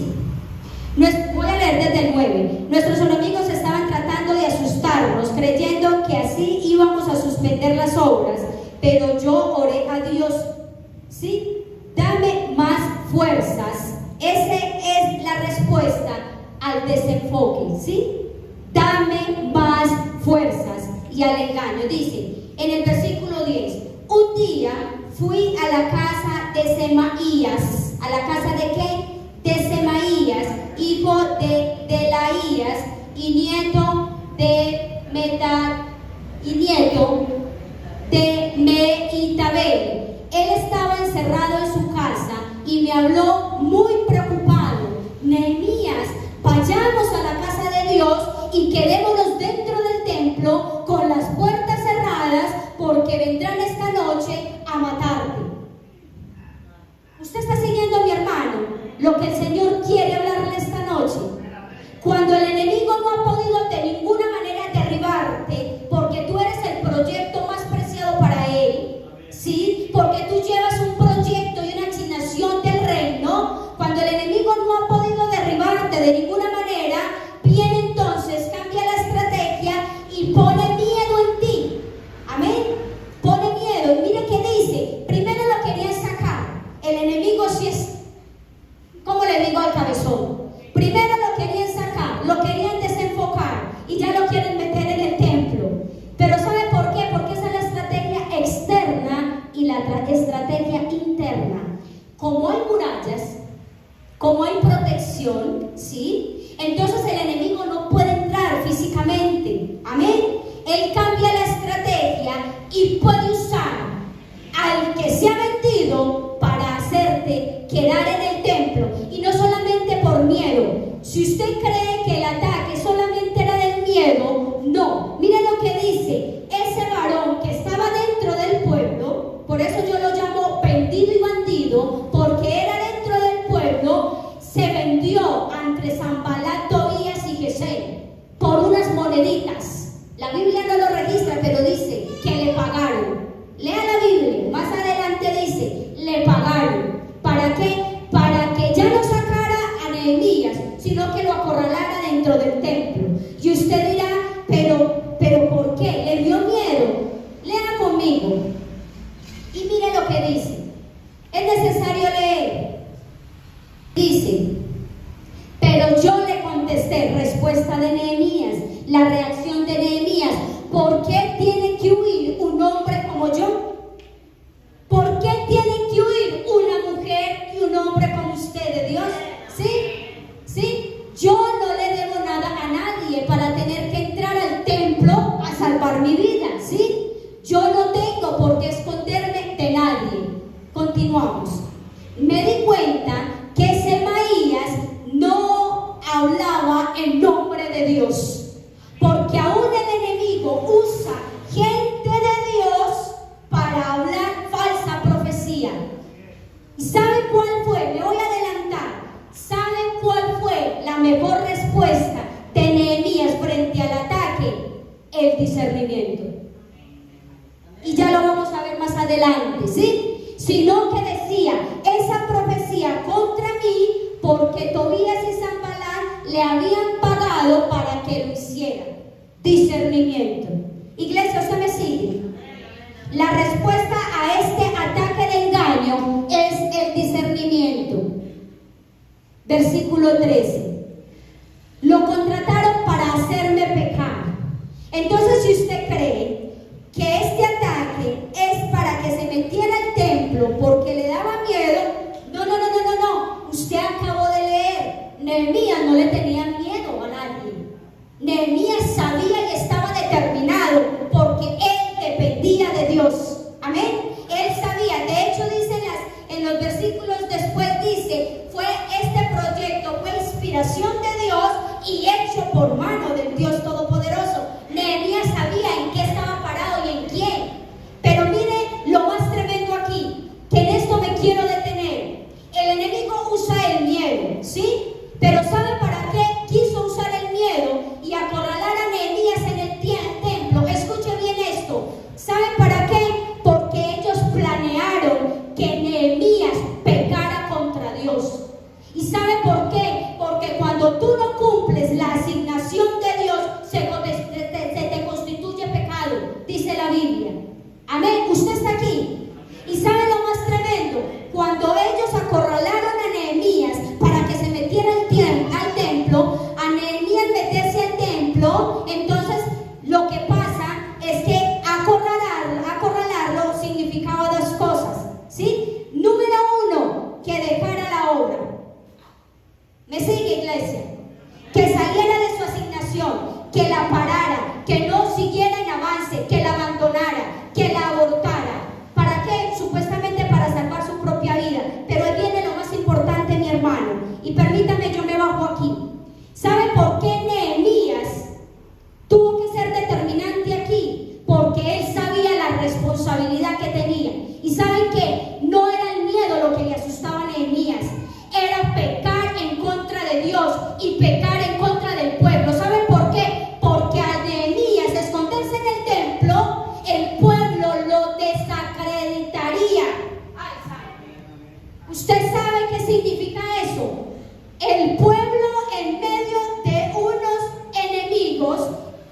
voy a leer desde el 9. Nuestros enemigos estaban tratando de asustarnos, creyendo que así íbamos a suspender las obras, pero yo oré a Dios, ¿sí? Dame más fuerzas. Esa es la respuesta al desenfoque, ¿sí? Dame más fuerzas y al engaño. Dice en el versículo 10, un día fui a la casa de Semaías. ¿A la casa de qué? De Semaías, hijo de Delaías y nieto de Mehitabel. Él estaba encerrado en su casa y me habló muy preocupado: Nehemías, vayamos a la casa de Dios y quedémonos dentro del templo con las puertas cerradas, porque vendrán esta noche a matarte. ¿Usted está siguiendo a mi hermano lo que el Señor quiere hablarle esta noche? Cuando el enemigo no ha podido de ninguna manera derribarte, porque tú eres el proyecto más preciado para él, ¿sí? Porque tú llevas un proyecto y una asignación del reino. Cuando el enemigo no ha podido derribarte de ninguna manera, viene entonces, cambia la estrategia y pone miedo en ti. Amén. Pone miedo. Y mire qué dice. Primero lo querían sacar. El enemigo sí es, ¿cómo le digo al cabezón? Primero lo querían sacar, lo querían desenfocar y ya lo quieren meter en el templo. Pero ¿sabe por qué? Porque esa es la estrategia externa y la estrategia interna. Como hay murallas, como hay protección, ¿sí? Entonces el enemigo no puede entrar físicamente. Amén. Él cambia la estrategia y puede usar al que se ha vendido para hacerte quedar en el templo. Y no solamente por miedo. Si usted cree que el ataque solamente era del miedo, no. Mire lo que dice. Ese varón que estaba dentro del pueblo, por eso yo lo llamo vendido y bandido, porque era dentro del pueblo, se vendió entre Sanballat, Tobías y Gesem por unas moneditas. La Biblia no lo registra, pero dice que le pagaron. Lea la Biblia, más adelante dice, le pagaron. ¿Para qué? Para que ya no sacara a Nehemías, sino que lo acorralara dentro del templo. Y usted dirá, pero ¿por qué? ¿Le dio miedo? Lea conmigo y mire lo que dice. Es necesario leer. de Nehemías, la reacción de Nehemías. ¿Por qué tiene que huir un hombre como yo? ¿Por qué tiene que huir una mujer y un hombre como usted de Dios? ¿Sí? ¿Sí? Yo no le debo nada a nadie para tener que entrar al templo a salvar mi vida, ¿sí? Yo no tengo por qué esconderme de nadie. Continuamos. Me di cuenta que Semaías no hablaba en nombre de Dios, porque aún el enemigo usa gente de Dios para hablar falsa profecía. ¿Y saben cuál fue? Me voy a adelantar. ¿Saben cuál fue la mejor respuesta de Nehemías frente al ataque? El discernimiento. Y ya lo vamos a ver más adelante, ¿sí? Sino que decía, esa profecía contra mí, porque Tobías y Sanballat le habían pagado para que lo hiciera. Discernimiento. Iglesia, ¿usted me sigue? La respuesta a este ataque de engaño es el discernimiento. Versículo 13. Lo contrataron para hacerme pecar. Entonces, si usted cree que este ataque es para que se metiera al templo porque le daba miedo, no. Usted acabó de leer. Nehemías no le tenía miedo a nadie. Nehemías sabía y estaba determinado porque él dependía de Dios. Amén. Él sabía. De hecho, dice en los versículos después, dice, este proyecto fue inspiración de Dios y hecho por mano del Dios Todopoderoso. Nehemías sabía en qué estaba parado y en quién. Pero mire lo más tremendo aquí, que en esto me quiero detener. El enemigo usa el miedo, ¿sí? Pero ¿sabe para qué quiso usar el miedo y acorralar a Nehemías en el templo? Escuche bien esto. ¿Sabe para qué? Porque ellos planearon que Nehemías pecara contra Dios. ¿Y sabe por qué? Porque cuando tú no cumples la asignación de Dios, se te constituye pecado, dice la Biblia. Amén. Usted está aquí. ¿Y sabe lo más tremendo? Cuando ellos acorralaron a Nehemías para que se metiera al templo, a Nehemías meterse al templo, entonces lo que pasa es que acorralarlo significaba dos cosas, ¿sí? Número uno, que dejara la obra. ¿Me sigue, iglesia? Que saliera de su asignación, que la parara, que no siguiera en avance, que la abandonara, que la abortara. ¿Para qué? Supuestamente para salvar su propia vida. Pero ahí viene lo más importante, mi hermano. Y permítame, yo me bajo aquí. ¿Saben por qué Nehemías tuvo que ser determinante aquí? Porque él sabía la responsabilidad que tenía. ¿Y saben qué? No era el miedo lo que le asustaba a Nehemías. Era pecar en contra de Dios y pecar en contra del pueblo. ¿Saben por qué? Porque a Nehemías esconderse en el templo, el pueblo lo desacreditaría. ¿Usted sabe qué significa eso? El pueblo en medio de unos enemigos,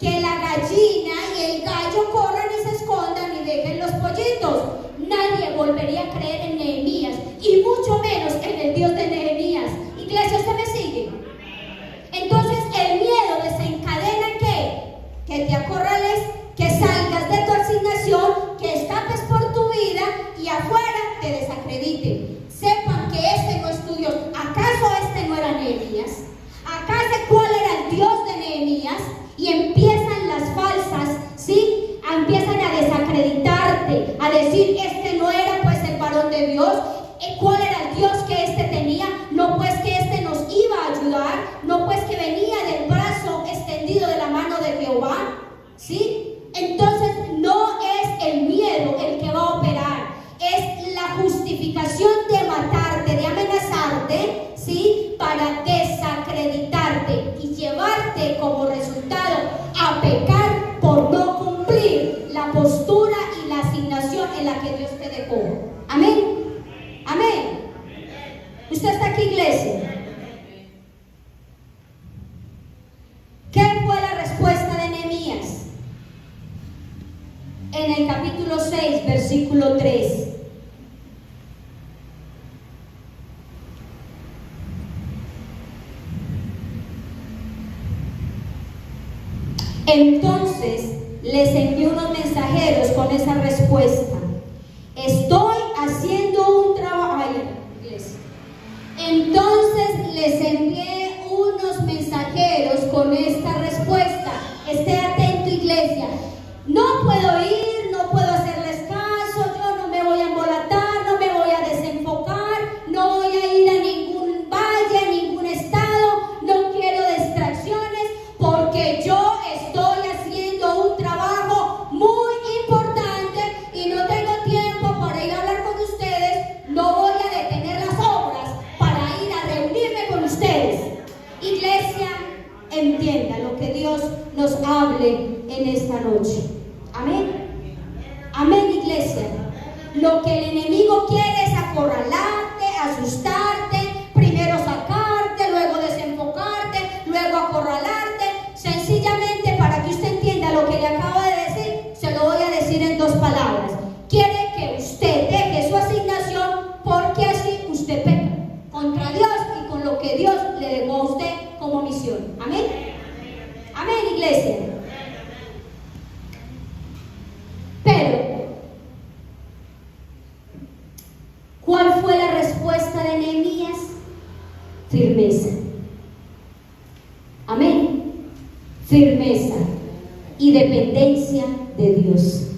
que la gallina y el gallo corran y se escondan y dejen los pollitos. Nadie volvería a creer en Nehemías y mucho menos en el Dios de Nehemías. Iglesia, ¿usted me sigue? Entonces el miedo desencadena que te acorrales, que salgas de tu asignación, que escapes por tu vida y afuera te desacrediten. Sepan que este no es tu Dios. ¿Acaso este no era Nehemías? ¿Acaso cuál era el Dios de Nehemías? Y empiezan las falsas, ¿sí? Empiezan a desacreditarte, a decir, este no era pues el varón de Dios. ¿Cuál era el Dios que este tenía? No pues que este nos iba a ayudar, no pues que venía del brazo extendido de la mano de Jehová, ¿sí? Entonces no es el miedo el que va a operar, es la justificación de matarte, de amenazarte, ¿sí? Para desacreditarte y llevarte como resultado a pecar por no cumplir la postura y la asignación en la que Dios te dejó. Amén. Amén. ¿Usted está aquí, iglesia? ¿Qué fue la respuesta de Nehemías? En el capítulo 6, versículo 3. Entonces les envió unos mensajeros con esa respuesta: estoy haciendo un trabajo. Entonces les envié unos mensajeros con esta respuesta. Esté atento, iglesia. No puedo ir, no puedo hacerles caso, yo no me voy a embolatar, no me voy a desenfocar, no voy a ir a ningún valle, a ningún estado, no quiero distracciones, porque yo estoy haciendo un trabajo muy importante y no tengo tiempo para ir a hablar con ustedes. No voy a detener las obras para ir a reunirme con ustedes. Iglesia, entienda lo que Dios nos hable en esta noche. Amén. Amén, iglesia. Lo que el enemigo quiere es acorralarte, asustarte, primero sacarte, luego desenfocarte, luego acorralarte. Sencillamente, para que usted entienda lo que le acabo de decir, se lo voy a decir en 2 palabras. Quiere que usted deje su asignación, porque así usted peca contra Dios y con lo que Dios le dejó a usted como misión. Amén. Amén, iglesia. Pero, ¿cuál fue la respuesta de Nehemías? Firmeza. Amén. Firmeza y dependencia de Dios.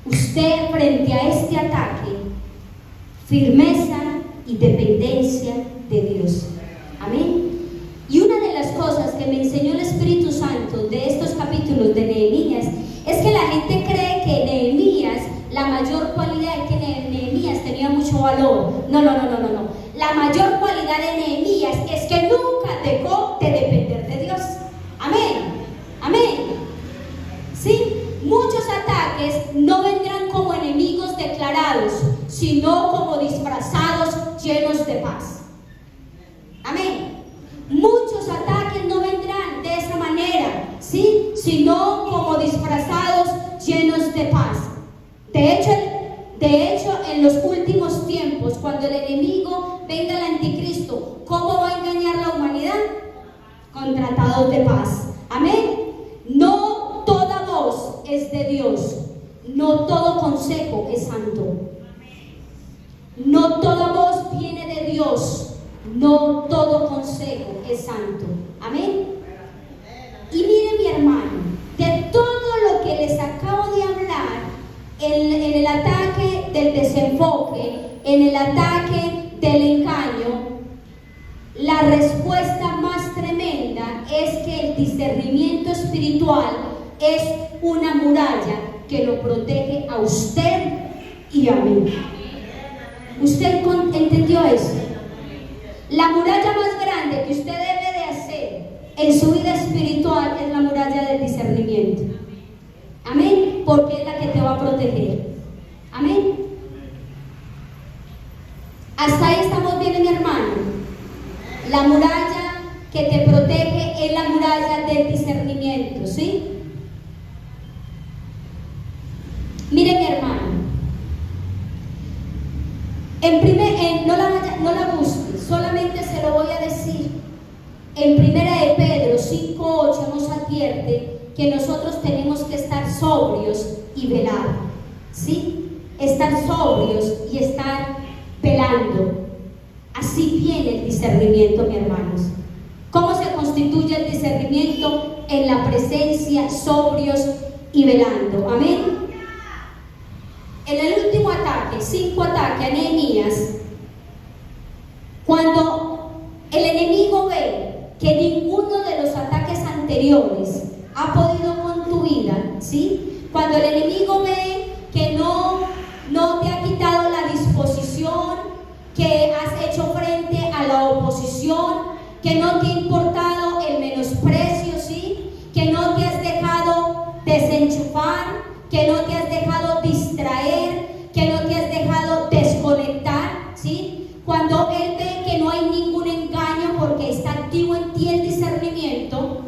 Usted, frente a este ataque, firmeza y dependencia de Dios. Amén. Y una de las cosas que me enseñó el Espíritu Santo de estos capítulos de Nehemías es que la gente cree que Nehemías, la mayor cualidad es que Nehemías tenía mucho valor. No. La mayor cualidad de Nehemías es que nunca dejó de depender de Dios. Amén. Amén. Sí, muchos ataques no vendrán como enemigos declarados, sino como disfrazados llenos de paz. Amén. Muchos ataques no vendrán de esa manera, ¿sí? Sino como disfrazados llenos de paz. De hecho, en los últimos tiempos, cuando el enemigo venga al anticristo, ¿cómo va a engañar la humanidad? Con tratados de paz. Amén. No toda voz es de Dios, no todo consejo es santo. No toda voz viene de Dios. No todo consejo es santo. Amén. Y mire, mi hermano, de todo lo que les acabo de hablar, en el ataque del desenfoque, en el ataque del engaño, la respuesta más tremenda es que el discernimiento espiritual es una muralla que lo protege a usted y a mí. ¿Usted entendió eso? La muralla más grande que usted debe de hacer en su vida espiritual es la muralla del discernimiento. Amén, porque es la que te va a proteger. Amén. Hasta ahí estamos bien, mi hermano. La muralla que te protege es la muralla del discernimiento, ¿sí? Mire, mi hermano, no la busque, solamente se lo voy a decir. En 1 de Pedro 5:8 nos advierte que nosotros tenemos que estar sobrios y velar, ¿sí? Estar sobrios y estar velando. Así viene el discernimiento, mis hermanos. ¿Cómo se constituye el discernimiento? En la presencia, sobrios y velando. Amén. En el último ataque, 5 ataques a Nehemías, cuando el enemigo ve que ninguno de los ataques anteriores ha podido con tu vida, ¿sí? Cuando el enemigo ve que no te ha quitado la disposición, que has hecho frente a la oposición, que no te ha importado el menosprecio, ¿sí? Que no te has dejado desenchufar, que no te has dejado distraer, que no te has dejado desconectar, ¿sí? Cuando él ve que no hay ningún engaño porque está activo en ti el discernimiento,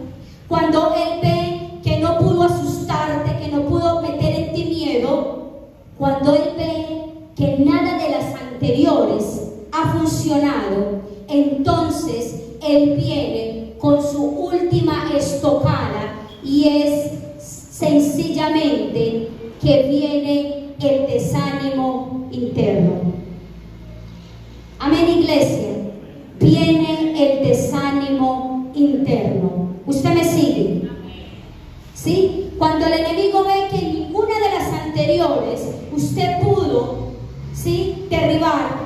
cuando él ve que no pudo asustarte, que no pudo meter en ti miedo, cuando él ve que nada de las anteriores ha funcionado, entonces él viene con su última estocada, y es sencillamente que viene el desánimo interno. Amén, iglesia. Viene el desánimo interno. ¿Usted me sigue? ¿Sí? Cuando el enemigo ve que ninguna de las anteriores usted pudo, ¿sí?, derribar,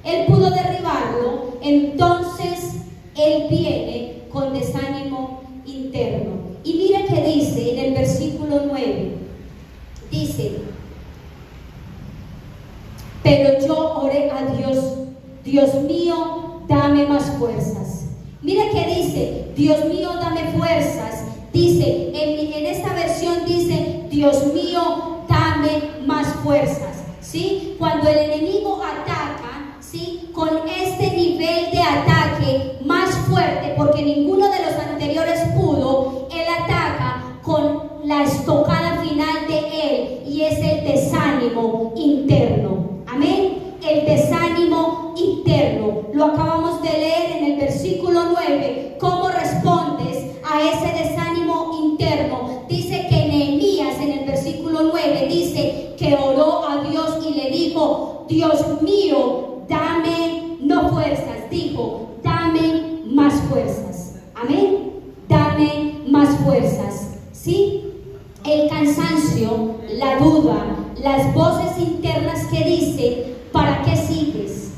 él pudo derribarlo, entonces él viene con desánimo interno. Y mira que dice en el versículo 9, dice: pero yo oré a Dios, Dios mío, dame más fuerzas. Mira que dice, Dios mío, dame fuerzas. Dice, en esta versión dice, Dios mío, dame más fuerzas. ¿Sí? Cuando el enemigo ataca, ¿sí?, con este nivel de ataque más fuerte, porque ninguno de los anteriores pudo, él ataca con la estocada final de él, y es el desánimo interno. Amén. El desánimo interno. Lo acabamos de leer en el versículo 9. ¿Cómo respondes a ese desánimo interno? Dice que Nehemías en el versículo 9 dice que oró a Dios y le dijo: Dios mío, dame no fuerzas, dijo, dame más fuerzas. Amén. Dame más fuerzas. ¿Sí? El cansancio, la duda, las voces internas que dicen: ¿para qué sigues?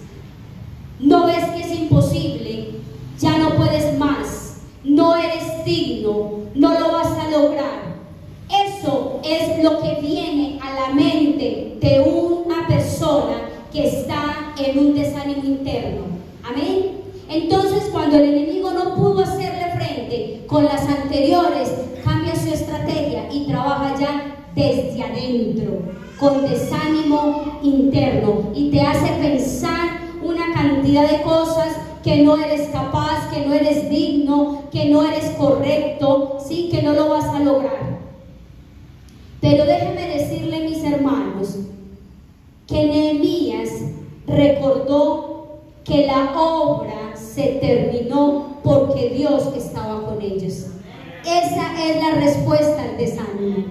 ¿No ves que es imposible? Ya no puedes más, no eres digno, no lo vas a lograr. Eso es lo que viene a la mente de una persona que está en un desánimo interno. Amén. Entonces, cuando el enemigo no pudo hacerle frente con las anteriores, cambia su estrategia y trabaja ya desde adentro, con desánimo interno, y te hace pensar una cantidad de cosas: que no eres capaz, que no eres digno, que no eres correcto, ¿sí?, que no lo vas a lograr. Pero déjenme decirle, mis hermanos, que Nehemías recordó que la obra se terminó porque Dios estaba con ellos. Esa es la respuesta al desánimo.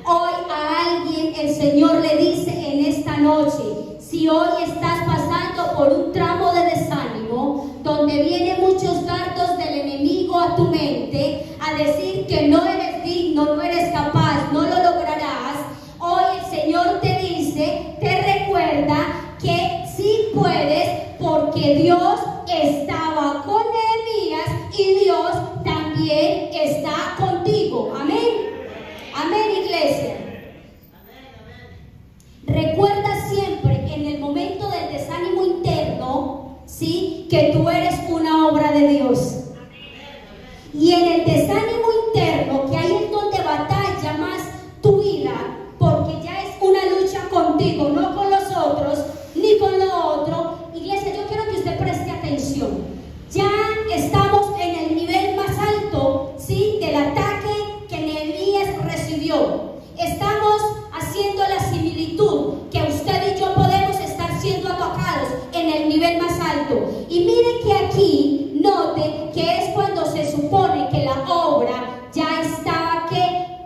Hoy a alguien el Señor le dice en esta noche: si hoy estás pasando por un tramo de desánimo, donde vienen muchos dardos del enemigo a tu mente, a decir que no eres digno, no eres capaz, no lo lograrás, hoy el Señor te dice, te recuerda que sí puedes, porque Dios estaba con Nehemías y Dios también está contigo. Amén. Amén, iglesia. Recuerda siempre en el momento del desánimo interno, ¿sí?, que tú eres una obra de Dios. Y en el desánimo interno, que ahí es donde batalla más tu vida, porque ya es una lucha contigo, no con los otros, ni con lo otro. Iglesia, yo quiero que usted preste atención. Ya estamos en el nivel más alto, ¿sí?, del ataque que Nehemías recibió. Estamos haciendo la similitud que usted y yo podemos estar siendo atacados en el nivel más alto. Y mire que aquí note que es cuando se supone que la obra ya estaba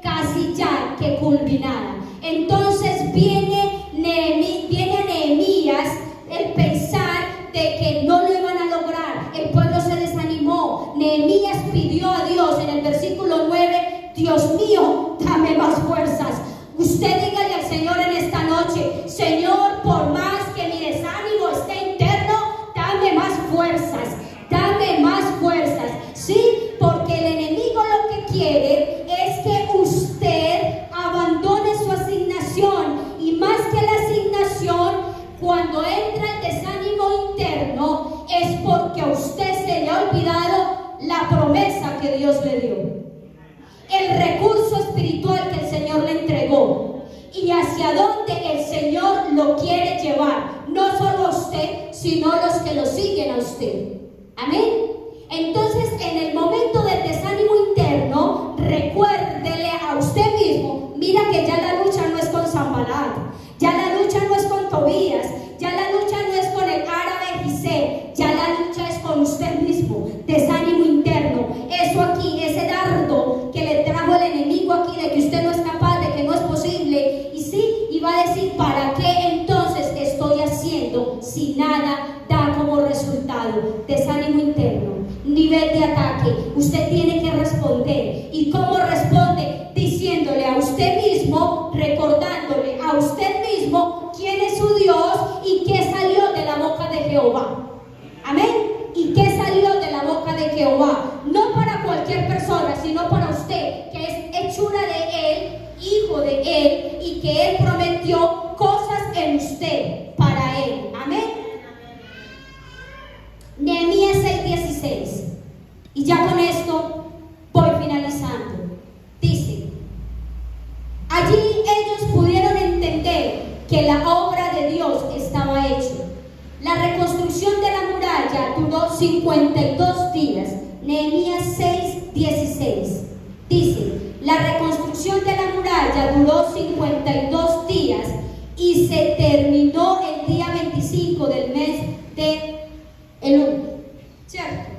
casi ya culminada. Entonces viene Nehemías el pensar de que no lo iban a lograr. El pueblo se desanimó. Nehemías pidió a Dios en el versículo 9: Dios mío, dame más fuerzas. Usted dígale al Señor en esta noche: Señor, por más que mi desánimo esté interno, dame más fuerzas, dame más fuerzas. Sí, porque el enemigo lo que quiere es que usted abandone su asignación, y más que la asignación, cuando entra el desánimo interno, es porque a usted se le ha olvidado la promesa que Dios le dio, el recurso espiritual que el Señor le entregó, y hacia dónde el Señor lo quiere llevar, no solo a usted, sino a los que lo siguen a usted. Amén. Entonces, en el momento del desánimo interno, recuérdele a usted mismo: mira que ya la lucha no es con Sanbalat, ya la lucha no es con Tobías, ya la lucha no es con el árabe Gisé, ya la lucha es con usted mismo. Desánimo interno, eso aquí, ese dardo que le trajo el enemigo nada da como resultado desánimo interno, nivel de ataque. Usted tiene que responder. ¿Y cómo responde? Diciéndole a usted mismo, recordándole a usted mismo quién es su Dios y qué salió de la boca de Jehová. Amén. ¿Y qué salió de la boca de Jehová? No para cualquier persona, sino para usted, que es hechura de Él, hijo de Él, y que Él prometió cosas en usted para Él. Amén. Nehemías 6:16. Y ya con esto voy finalizando. Dice: allí ellos pudieron entender que la obra de Dios estaba hecha. La reconstrucción de la muralla duró 52 días. Nehemías 6:16. Dice: la reconstrucción de la muralla duró 52 días y se terminó el día 25 del mes de Elul. ¿Cierto?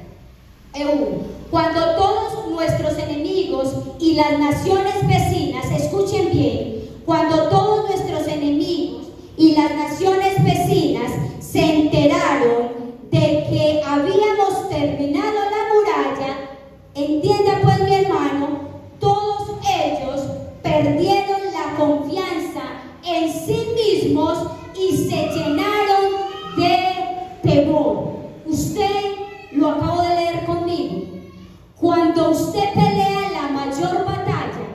Elul. Cuando todos nuestros enemigos y las naciones vecinas, escuchen bien, cuando todos nuestros enemigos y las naciones vecinas se enteraron de que habíamos terminado la muralla, entienda pues mi hermano, todos ellos perdieron la confianza en sí mismos y se llenaron de temor. Usted lo acabo de leer conmigo. Cuando usted pelea la mayor batalla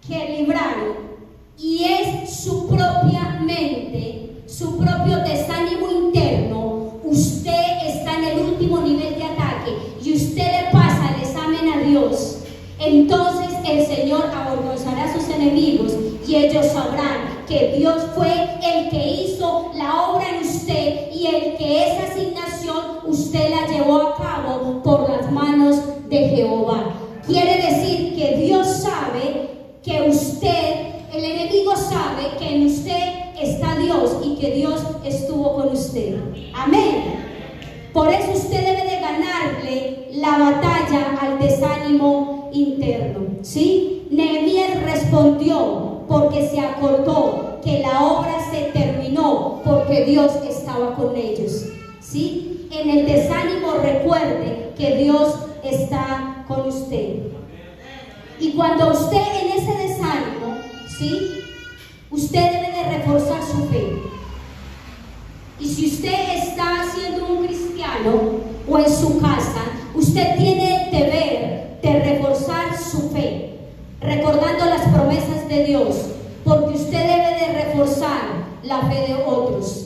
que libraron, y es su propia mente, su propio desánimo interno, usted está en el último nivel de ataque y usted le pasa el examen a Dios. Entonces el Señor avergonzará a sus enemigos y ellos sabrán que Dios fue el que hizo la obra en usted y el que esa asignación usted la llevó a cabo por las manos de Jehová. Quiere decir que Dios sabe que usted, el enemigo sabe que en usted está Dios y que Dios estuvo con usted. Amén. Por eso usted debe de ganarle la batalla al desánimo interno. ¿Sí? Nehemías respondió porque se acordó que la obra se terminó porque Dios estaba con ellos. ¿Sí? En el desánimo recuerde que Dios está con usted. Y cuando usted en ese desánimo, ¿sí?, usted debe de reforzar su fe. Y si usted está siendo un cristiano o en su casa, usted tiene el deber de reforzar su fe, recordando las promesas de Dios, porque usted debe de reforzar la fe de otros.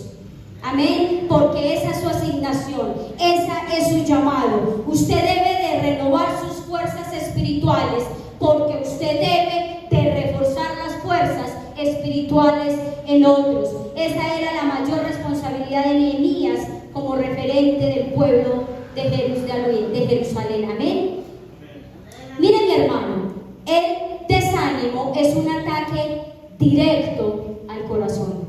Amén, porque esa es su asignación, esa es su llamado. Usted debe de renovar sus fuerzas espirituales, porque usted debe de reforzar las fuerzas espirituales en otros. Esa era la mayor responsabilidad de Nehemías como referente del pueblo de Jerusalén. Amén. Miren mi hermano, el desánimo es un ataque directo al corazón.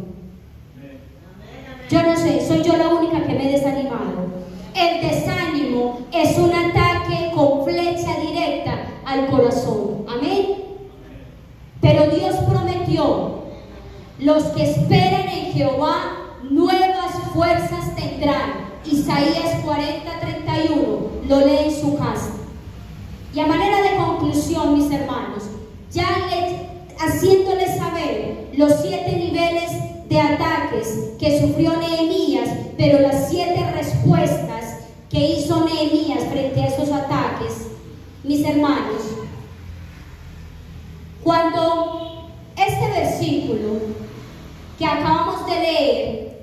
Yo no sé, soy yo la única que me he desanimado. El desánimo es un ataque con flecha directa al corazón. Amén. Pero Dios prometió: los que esperan en Jehová nuevas fuerzas tendrán. Isaías 40:31, lo lee en su casa. Y a manera de conclusión, mis hermanos, ya haciéndoles saber los 7 niveles de ataques que sufrió Nehemías, pero las 7 respuestas que hizo Nehemías frente a esos ataques, mis hermanos, cuando este versículo que acabamos de leer,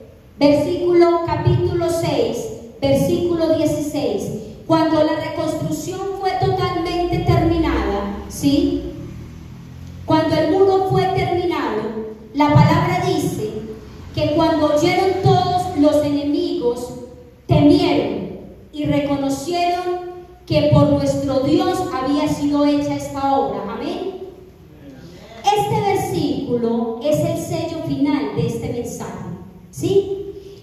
capítulo 6, versículo 16, cuando la reconstrucción fue totalmente terminada, ¿sí?, cuando el muro fue terminado, la palabra dice que cuando oyeron todos los enemigos, temieron y reconocieron que por nuestro Dios había sido hecha esta obra. Amén. Este versículo es el sello final de este mensaje, ¿sí?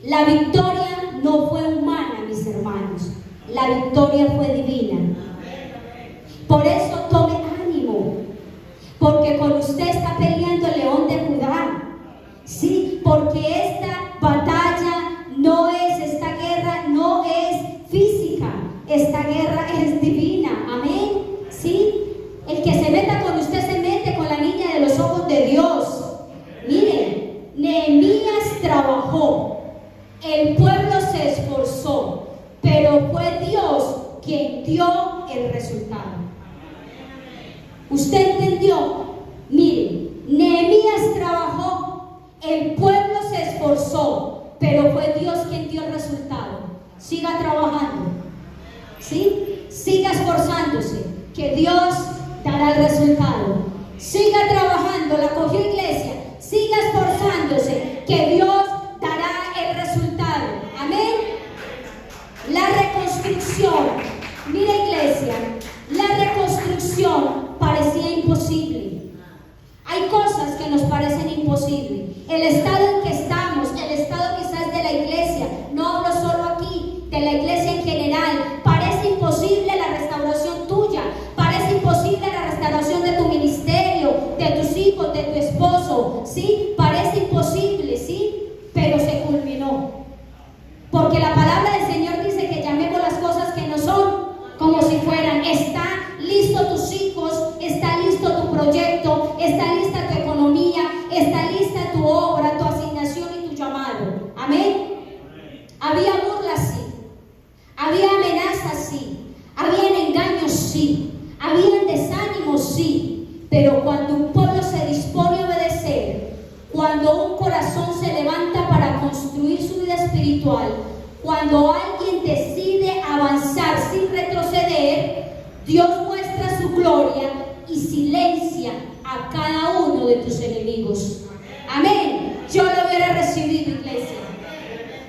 La victoria no fue humana, mis hermanos, la victoria fue divina. Por eso tome ánimo, porque con usted está peleando el león de Judá, ¿sí? Porque esta batalla no se esforzó, pero fue Dios quien dio el resultado. ¿Usted entendió? Mire, Nehemías trabajó, el pueblo se esforzó, pero fue Dios quien dio el resultado. Siga trabajando, ¿sí? Siga esforzándose, que Dios dará el resultado. Siga trabajando, la cogió iglesia. Siga esforzándose, que Dios dará el resultado. Amén. La reconstrucción, mira iglesia, la reconstrucción parecía imposible. Hay cosas que nos parecen imposibles. El estado en que estamos, el estado quizás de la iglesia, no hablo solo aquí, de la iglesia en general, parece imposible la restauración tuya, parece imposible la restauración de tu ministerio, de tus hijos, de tu esposo, ¿sí? Parece imposible, ¿sí? Pero se culminó. Porque la palabra del Señor dice que llamemos las cosas que no son como si fueran. Está listo tus hijos, está listo tu proyecto, está lista tu economía, está lista tu obra, tu asignación y tu llamado. Amén. Había burlas, sí. Había amenazas, sí. Habían engaños, sí. Habían desánimos, sí. Pero cuando un pueblo se dispone a obedecer, cuando un corazón se levanta para construir su vida espiritual, cuando alguien decide avanzar sin retroceder, Dios muestra su gloria y silencia a cada uno de tus enemigos. Amén. Yo lo hubiera recibido, iglesia.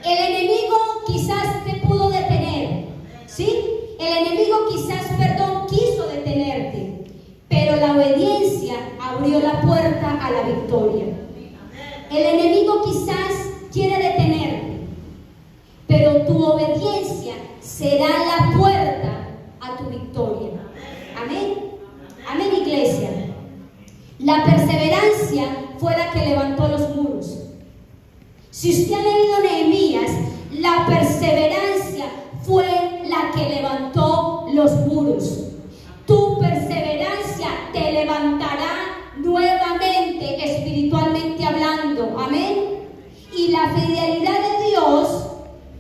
El enemigo quizás te pudo detener, ¿sí? El enemigo quizás, quiso detenerte, pero la obediencia abrió la puerta a la victoria. El enemigo quizás quiere detenerte, pero tu obediencia será la puerta a tu victoria. Amén. Amén, iglesia. La perseverancia fue la que levantó los muros. Si usted ha leído Nehemías, la perseverancia fue la que levantó los muros. Tu perseverancia te levantará nuevamente, espiritualmente hablando. Amén. Y la fidelidad de Dios,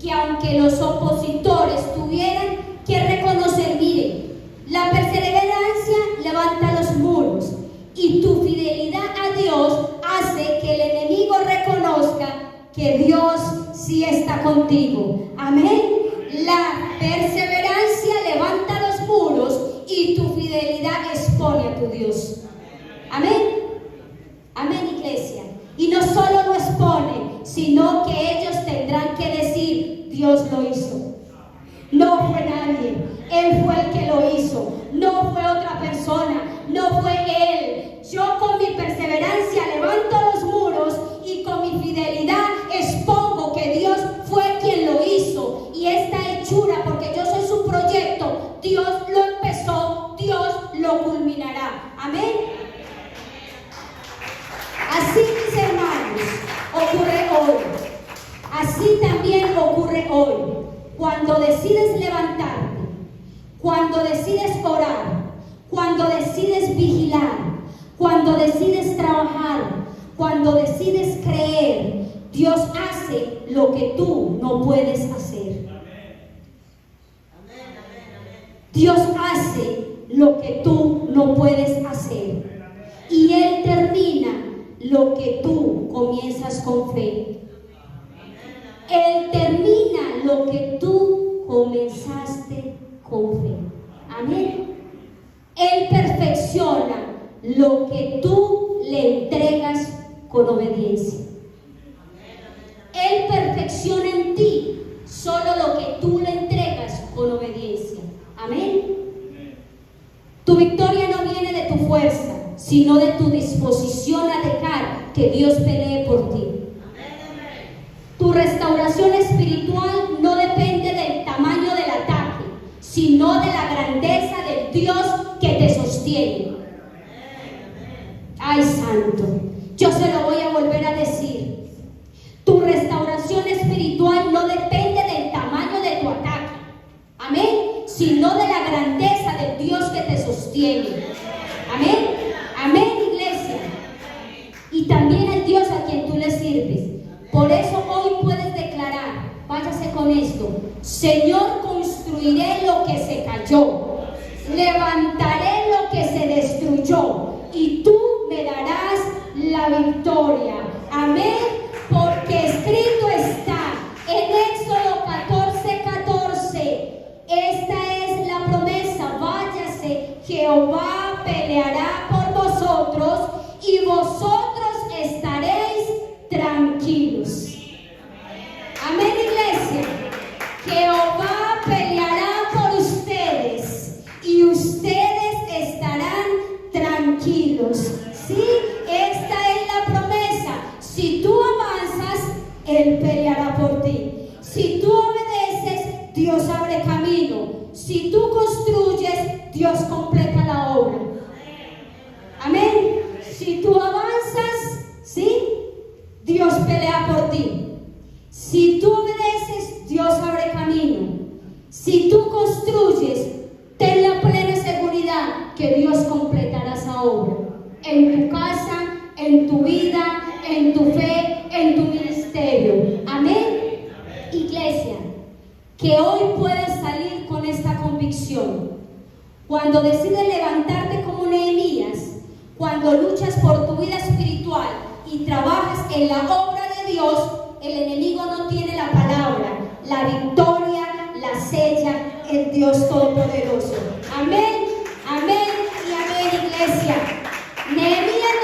que aunque los opositores tuvieran que reconocer, mire, la perseverancia levanta los muros y tu fidelidad a Dios hace que el enemigo reconozca que Dios sí está contigo. Amén. La perseverancia levanta los muros y tu fidelidad expone a tu Dios. Amén. Amén, iglesia. Y no solo lo expone, sino que ellos tendrán que decir: Dios lo hizo. No fue nadie, Él fue el que lo hizo. No fue otra persona, no fue Él. Yo con mi perseverancia levanto los muros y con mi fidelidad expongo que Dios fue quien lo hizo. Y esta hechura, porque yo soy su proyecto, Dios lo empezó, Dios lo culminará. Amén. Así, mis hermanos, ocurre hoy. Así también ocurre hoy. Cuando decides levantarte, cuando decides orar, cuando decides vigilar, cuando decides trabajar, cuando decides creer, Dios hace lo que tú no puedes hacer. Dios hace lo que tú no puedes hacer. Y Él termina lo que tú comienzas con fe. Él termina lo que tú comenzaste con fe. Amén. Él perfecciona lo que tú le entregas con obediencia. Él perfecciona en ti solo lo que tú le entregas con obediencia. Amén. Tu victoria no viene de tu fuerza, sino de tu disposición a dejar que Dios pelee por ti. Tu restauración espiritual no depende del tamaño del ataque, sino de la grandeza del Dios que te sostiene. Ay, santo, yo se lo voy a volver a decir. Tu restauración espiritual no depende del tamaño de tu ataque, amén, sino de la grandeza del Dios que te sostiene. Amén, amén, iglesia. Y también el Dios a quien tú le sirves. Por eso hoy puedes declarar, váyase con esto: Señor, construiré lo que se cayó, levantaré lo que se destruyó, y tú me darás la victoria. Amén. Porque escrito está en Éxodo 14:14. Esta es la promesa: váyase, Jehová peleará por vosotros y vosotros estaréis tranquilos. Amén, iglesia. Jehová peleará por ustedes y ustedes estarán tranquilos. Sí, esta es la promesa. Si tú avanzas, Él peleará por ti. Si tú obedeces, Dios abre camino. Si tú construyes, Dios completa la obra. Amén. Si tú avanzas, ¿sí?, Dios pelea por ti. Si tú obedeces, Dios abre camino. Si tú construyes, ten la plena seguridad que Dios completará esa obra. En tu casa, en tu vida, en tu fe, en tu ministerio. Amén. Iglesia, que hoy puedas salir con esta convicción. Cuando decides levantarte como Nehemías, cuando luchas por tu vida espiritual y trabajas en la obra de Dios, el enemigo no tiene la palabra. La victoria la sella el Dios Todopoderoso. Amén, amén y amén, iglesia. Nehemías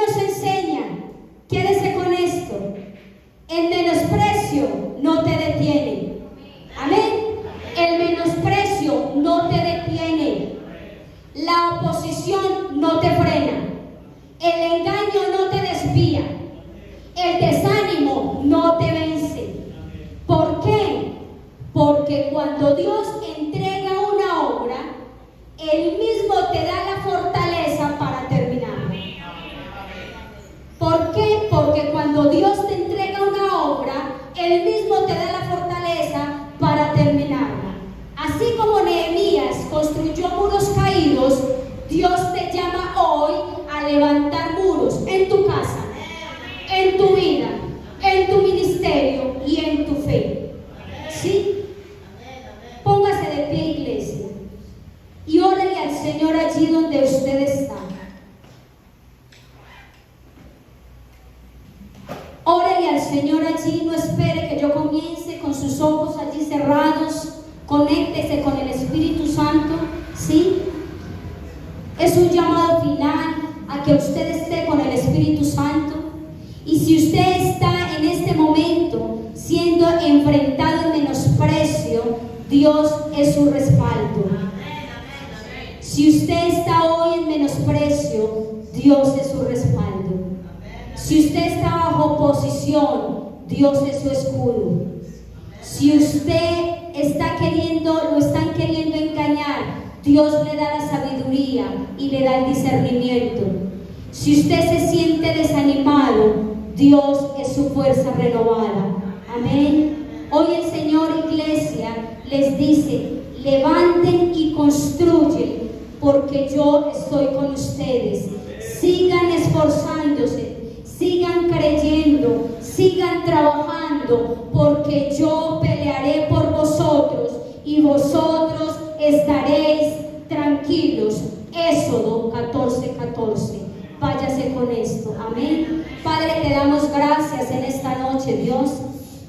nos enseña, quédese con esto: el menosprecio no te detiene. Amén. El menosprecio no te detiene. La oposición no te frena. El engaño no te desvía. El desánimo no te vence. ¿Por qué? Porque cuando Dios entrega una obra, Él mismo te da la fortaleza para terminarla. ¿Por qué? Porque cuando Dios te entrega una obra, Él mismo te da la fortaleza para terminarla. Así como Nehemías construyó muros caídos, Dios te llama hoy a levantar muros en tu casa, en tu vida, en tu ministerio y en tu fe. ¿Sí? Póngase de pie, iglesia, y órale al Señor allí donde usted está. Órale al Señor allí, no espere que yo comience, con sus ojos allí cerrados. Conéctese con el Espíritu Santo. ¿Sí? Es un llamado final a que usted esté con el Espíritu Santo. Y si usted está en este momento siendo enfrentado en menosprecio, Dios es su respaldo. Si usted está hoy en menosprecio, Dios es su respaldo. Si usted está bajo oposición, Dios es su escudo. Si usted lo están queriendo engañar, Dios le da la sabiduría y le da el discernimiento. Si usted se siente desanimado, Dios es su fuerza renovada. Amén. Hoy el Señor, iglesia, les dice: levanten y construyen, porque yo estoy con ustedes. Sigan esforzándose, sigan creyendo, sigan trabajando, porque yo pelearé por vosotros y vosotros estaréis tranquilos. Éxodo 14:14. Váyase con esto. Amén. Padre, te damos gracias en esta noche, Dios.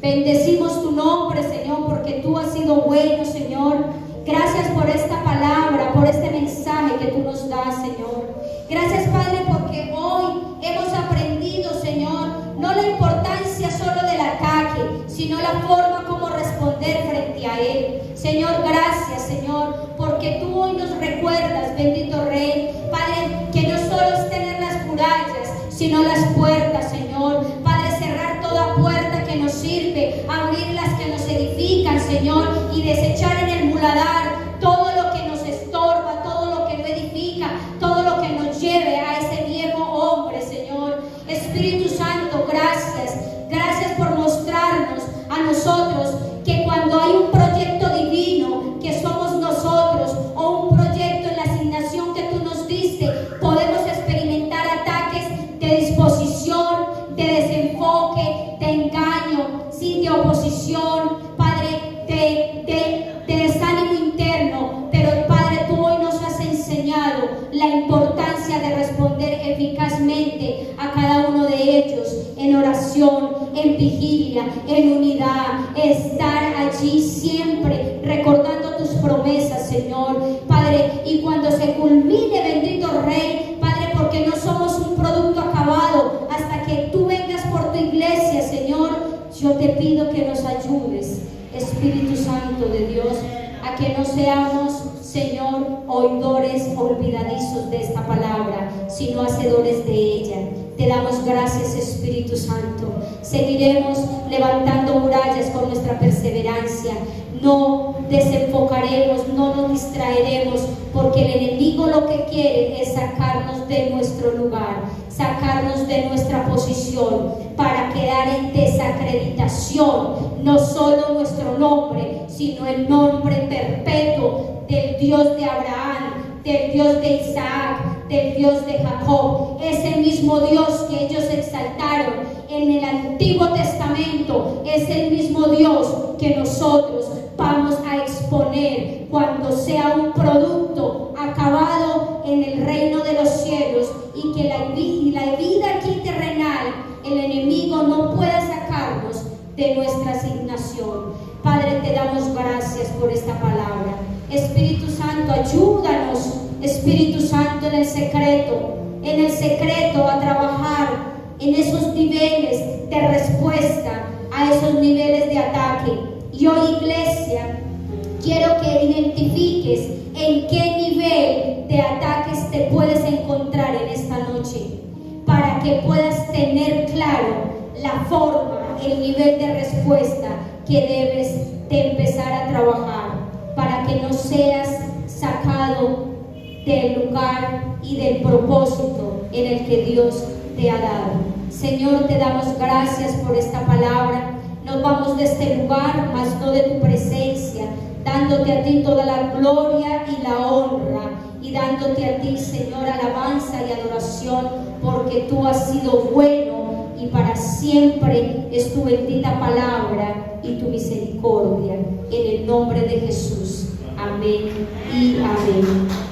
Bendecimos tu nombre, Señor, porque tú has sido bueno, Señor. Gracias por esta palabra, por este mensaje que tú nos das, Señor. Gracias, Padre, porque hoy hemos aprendido, Señor, no la importancia solo del ataque, sino la forma como responder frente a él. Señor, gracias, Señor, porque tú hoy nos recuerdas, bendito Rey, Padre, que no solo es tener las murallas, sino las puertas, Señor. Padre, cerrar toda puerta que nos sirve, abrir las que nos edifican, Señor, y desechar en el muladar todo lo que nos estorba, todo lo que no edifica, todo lo que nos lleve a ese viejo hombre, Señor. Espíritu Santo, gracias. Gracias por mostrarnos a nosotros que cuando hay un proyecto divino, que somos nosotros, o un proyecto en la asignación que tú nos diste, podemos experimentar ataques de disposición, de desenfoque, de engaño, sí, sí, de oposición, Padre, de desánimo interno, pero Padre, tú hoy nos has enseñado la importancia de responder eficazmente a cada uno de ellos en oración, en vigilia, en unidad, estar allí siempre recordando tus promesas, Señor, Padre, y cuando se culmine, bendito Rey, Padre, porque no somos un producto acabado hasta que tú vengas por tu iglesia, Señor, yo te pido que nos ayudes, Espíritu Santo de Dios, a que no seamos, Señor, oidores olvidadizos de esta palabra, sino hacedores de ella. Te damos gracias, Espíritu Santo. Seguiremos levantando murallas con nuestra perseverancia. No desenfocaremos, no nos distraeremos, porque el enemigo lo que quiere es sacarnos de nuestro lugar, sacarnos de nuestra posición, para quedar en desacreditación, no solo nuestro nombre, sino el nombre perpetuo del Dios de Abraham, del Dios de Isaac, del Dios de Jacob. Ese mismo Dios que ellos exaltaron en el Antiguo Testamento es el mismo Dios que nosotros vamos a exponer cuando sea un producto acabado en el reino de los cielos, y que la vida aquí terrenal, el enemigo no pueda sacarnos de nuestra asignación. Padre, te damos gracias por esta palabra. Espíritu Santo, ayúdanos, Espíritu Santo, en el secreto a trabajar en esos niveles de respuesta, a esos niveles de ataque. Y hoy, iglesia, quiero que identifiques en qué nivel de ataques te puedes encontrar en esta noche, para que puedas tener claro la forma, el nivel de respuesta que debes de empezar a trabajar, para que no seas sacado del lugar y del propósito en el que Dios te ha dado. Señor, te damos gracias por esta palabra. Nos vamos de este lugar, mas no de tu presencia, dándote a ti toda la gloria y la honra, y dándote a ti, Señor, alabanza y adoración, porque tú has sido bueno y para siempre es tu bendita palabra y tu misericordia. En el nombre de Jesús. Amén y amén.